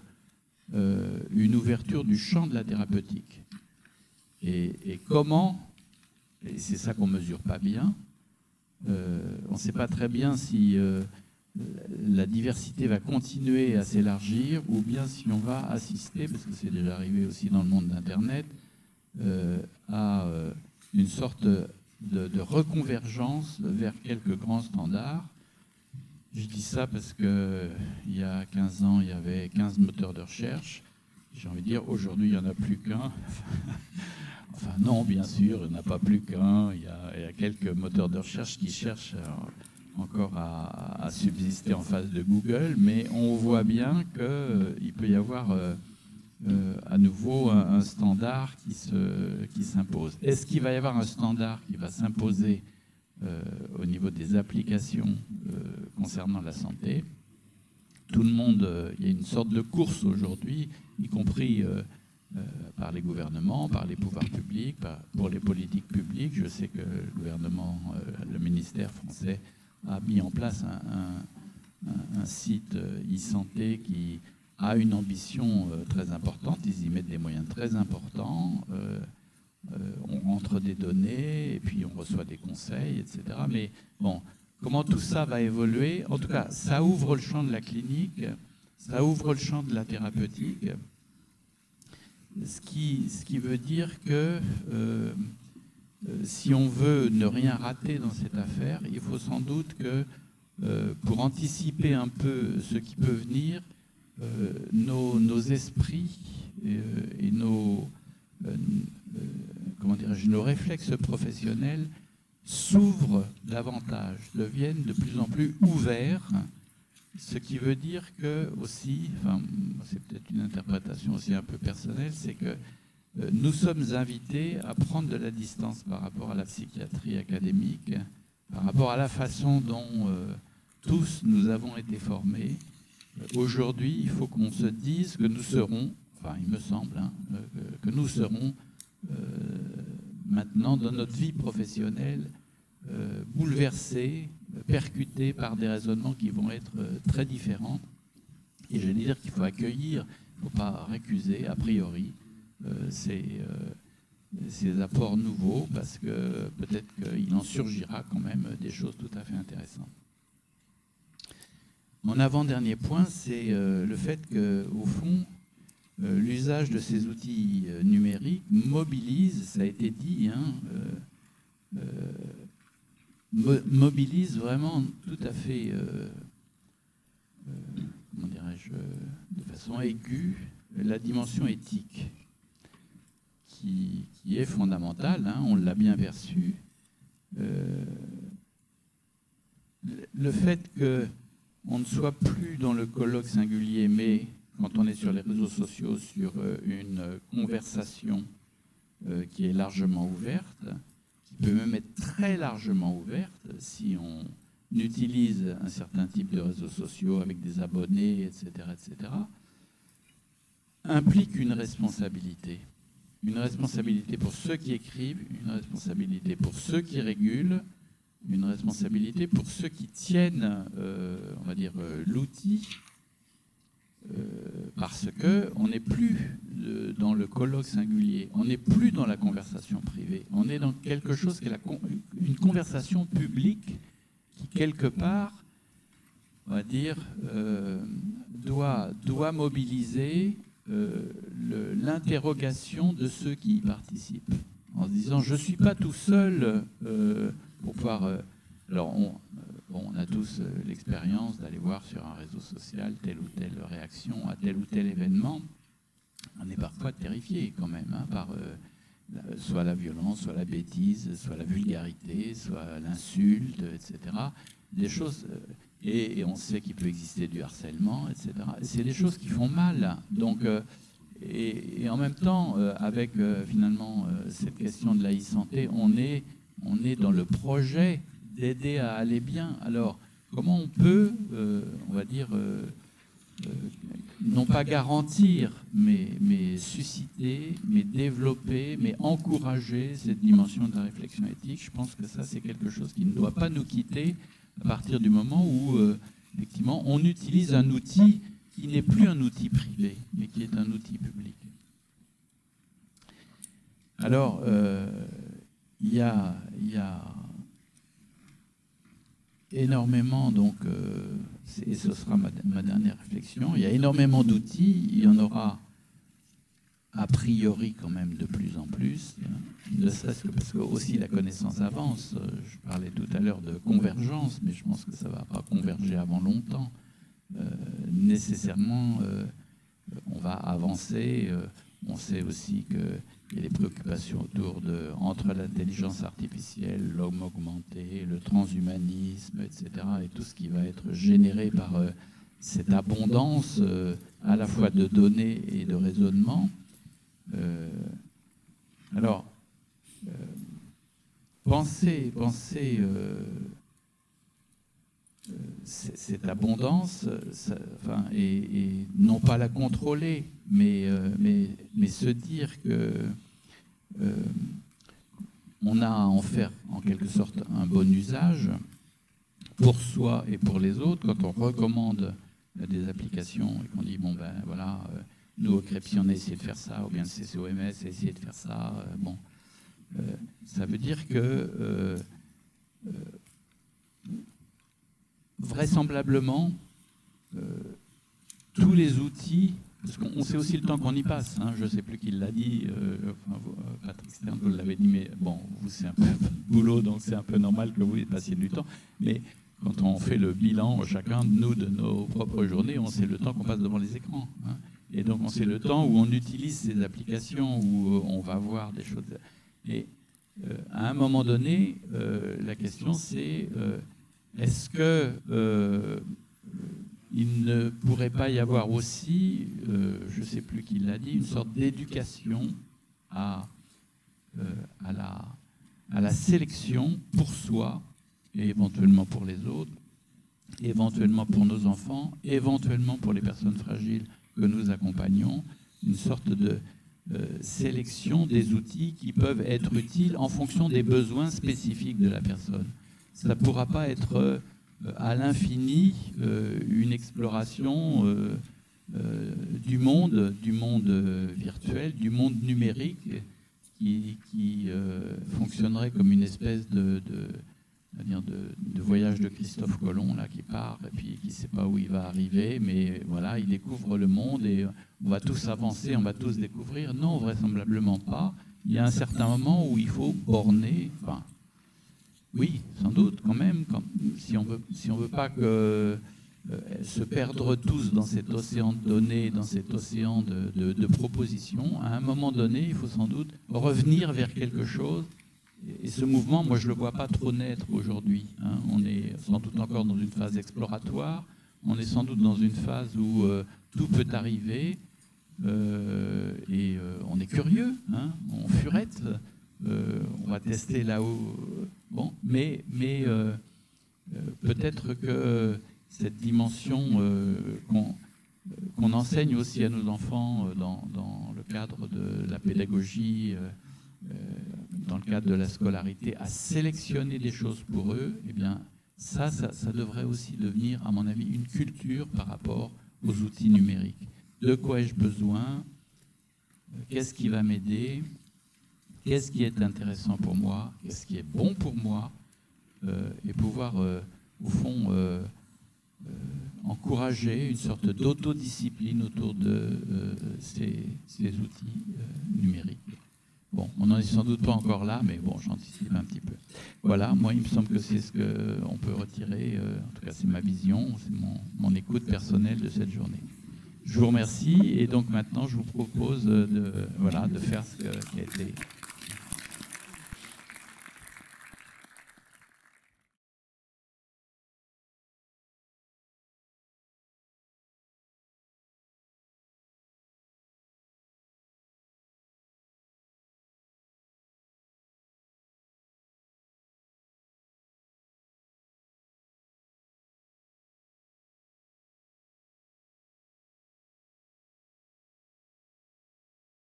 une ouverture du champ de la thérapeutique. Et comment, et c'est ça qu'on ne mesure pas bien, on ne sait pas très bien si la diversité va continuer à s'élargir ou bien si on va assister, parce que c'est déjà arrivé aussi dans le monde d'Internet, à une sorte de reconvergence vers quelques grands standards. Je dis ça parce qu'il y a 15 ans, il y avait 15 moteurs de recherche. J'ai envie de dire, aujourd'hui, il n'y en a plus qu'un. Enfin non, bien sûr, il n'y en a pas plus qu'un. Il y a quelques moteurs de recherche qui cherchent encore à subsister en face de Google, mais on voit bien qu'il peut y avoir à nouveau un standard qui s'impose. Est-ce qu'il va y avoir un standard qui va s'imposer au niveau des applications concernant la santé? Tout le monde, il y a une sorte de course aujourd'hui, y compris par les gouvernements, par les pouvoirs publics, pour les politiques publiques. Je sais que le gouvernement, le ministère français a mis en place un site e-santé qui a une ambition très importante. Ils y mettent des moyens très importants. On rentre des données et puis on reçoit des conseils, etc. Mais bon, comment tout ça va évoluer. En tout cas, ça ouvre le champ de la clinique, ça ouvre le champ de la thérapeutique, ce qui veut dire que si on veut ne rien rater dans cette affaire, il faut sans doute que, pour anticiper un peu ce qui peut venir, nos esprits et nos réflexes professionnels s'ouvrent davantage, deviennent de plus en plus ouverts, ce qui veut dire que aussi, enfin, c'est peut-être une interprétation aussi un peu personnelle, c'est que nous sommes invités à prendre de la distance par rapport à la psychiatrie académique, par rapport à la façon dont tous nous avons été formés. Aujourd'hui, il faut qu'on se dise que nous serons, enfin il me semble, que nous serons maintenant dans notre vie professionnelle bouleversés, percutés par des raisonnements qui vont être très différents. Et je vais dire qu'il faut accueillir, il ne faut pas récuser a priori ces apports nouveaux, parce que peut-être qu'il en surgira quand même des choses tout à fait intéressantes. Mon avant-dernier point, c'est le fait qu'au fond, l'usage de ces outils numériques mobilise, ça a été dit, mobilise vraiment tout à fait, comment dirais-je, de façon aiguë, la dimension éthique, qui est fondamentale, on l'a bien perçu. Le fait qu'on ne soit plus dans le colloque singulier, mais quand on est sur les réseaux sociaux, sur une conversation qui est largement ouverte, qui peut même être très largement ouverte si on utilise un certain type de réseaux sociaux avec des abonnés, etc., implique une responsabilité. Une responsabilité pour ceux qui écrivent, une responsabilité pour ceux qui régulent, une responsabilité pour ceux qui tiennent, on va dire, l'outil, parce qu'on n'est plus dans le colloque singulier, on n'est plus dans la conversation privée, on est dans quelque chose qui est une conversation publique qui, quelque part, on va dire, doit mobiliser l'interrogation de ceux qui y participent, en se disant je ne suis pas tout seul pour pouvoir... alors on a tous l'expérience d'aller voir sur un réseau social telle ou telle réaction à tel ou tel événement. On est parfois terrifié quand même par soit la violence, soit la bêtise, soit la vulgarité, soit l'insulte, etc. Des choses... Et on sait qu'il peut exister du harcèlement, etc. C'est des choses qui font mal. Donc, et en même temps, avec finalement cette question de la e-santé, on est dans le projet d'aider à aller bien. Alors, comment on peut, on va dire, non pas garantir, mais susciter, mais développer, mais encourager cette dimension de la réflexion éthique? Je pense que ça, c'est quelque chose qui ne doit pas nous quitter à partir du moment où, effectivement, on utilise un outil qui n'est plus un outil privé, mais qui est un outil public. Alors, il y a énormément, donc, et ce sera ma dernière réflexion, il y a énormément d'outils, il y en aura a priori quand même de plus en plus, ne serait-ce que parce que aussi la connaissance avance. Je parlais tout à l'heure de convergence, mais je pense que ça ne va pas converger avant longtemps. Nécessairement, on va avancer. On sait aussi qu'il y a des préoccupations entre l'intelligence artificielle, l'homme augmenté, le transhumanisme, etc., et tout ce qui va être généré par cette abondance à la fois de données et de raisonnement. Alors, penser cette abondance, et non pas la contrôler, mais se dire que on a à en faire en quelque sorte un bon usage pour soi et pour les autres. Quand on recommande des applications et qu'on dit bon ben voilà, nous au CREPSI on a essayé de faire ça, ou bien le CCOMS a essayé de faire ça, ça veut dire que vraisemblablement, tous les outils, parce qu'on sait aussi le temps qu'on y passe, hein, je ne sais plus qui l'a dit, Patrick Stern, vous l'avez dit, mais bon, vous c'est un peu votre boulot, donc c'est un peu normal que vous y passiez du temps, mais quand on fait le bilan, chacun de nous, de nos propres journées, on sait le temps qu'on passe devant les écrans, hein, et donc on sait le temps où on utilise ces applications, où on va voir des choses, et à un moment donné, la question c'est, est-ce que il ne pourrait pas y avoir aussi, je ne sais plus qui l'a dit, une sorte d'éducation à la sélection pour soi et éventuellement pour les autres, éventuellement pour nos enfants, éventuellement pour les personnes fragiles que nous accompagnons, une sorte de sélection des outils qui peuvent être utiles en fonction des besoins spécifiques de la personne. Ça ne pourra pas être à l'infini une exploration du monde virtuel, du monde numérique qui fonctionnerait comme une espèce de voyage de Christophe Colomb là, qui part et puis qui ne sait pas où il va arriver, mais voilà, il découvre le monde et on va tous avancer, on va tous découvrir. Non, vraisemblablement pas. Il y a un certain moment où il faut borner, enfin, oui, sans doute, quand même, si on veut pas que se perdre tous dans cet océan de données, dans cet océan de propositions, à un moment donné, il faut sans doute revenir vers quelque chose. Et ce mouvement, moi, je ne le vois pas trop naître aujourd'hui, hein. On est sans doute encore dans une phase exploratoire, on est sans doute dans une phase où tout peut arriver, et on est curieux, hein, on furette. On va tester là-haut. Bon, mais peut-être que cette dimension qu'on enseigne aussi à nos enfants dans le cadre de la pédagogie, dans le cadre de la scolarité, à sélectionner des choses pour eux, eh bien, ça devrait aussi devenir, à mon avis, une culture par rapport aux outils numériques. De quoi ai-je besoin? Qu'est-ce qui va m'aider? Qu'est-ce qui est intéressant pour moi, qu'est-ce qui est bon pour moi, et pouvoir, au fond, encourager une sorte d'autodiscipline autour de ces outils numériques. Bon, on n'en est sans doute pas encore là, mais bon, j'anticipe un petit peu. Voilà, moi, il me semble que c'est ce qu'on peut retirer, en tout cas, c'est ma vision, c'est mon écoute personnelle de cette journée. Je vous remercie, et donc maintenant, je vous propose de faire ce qui a été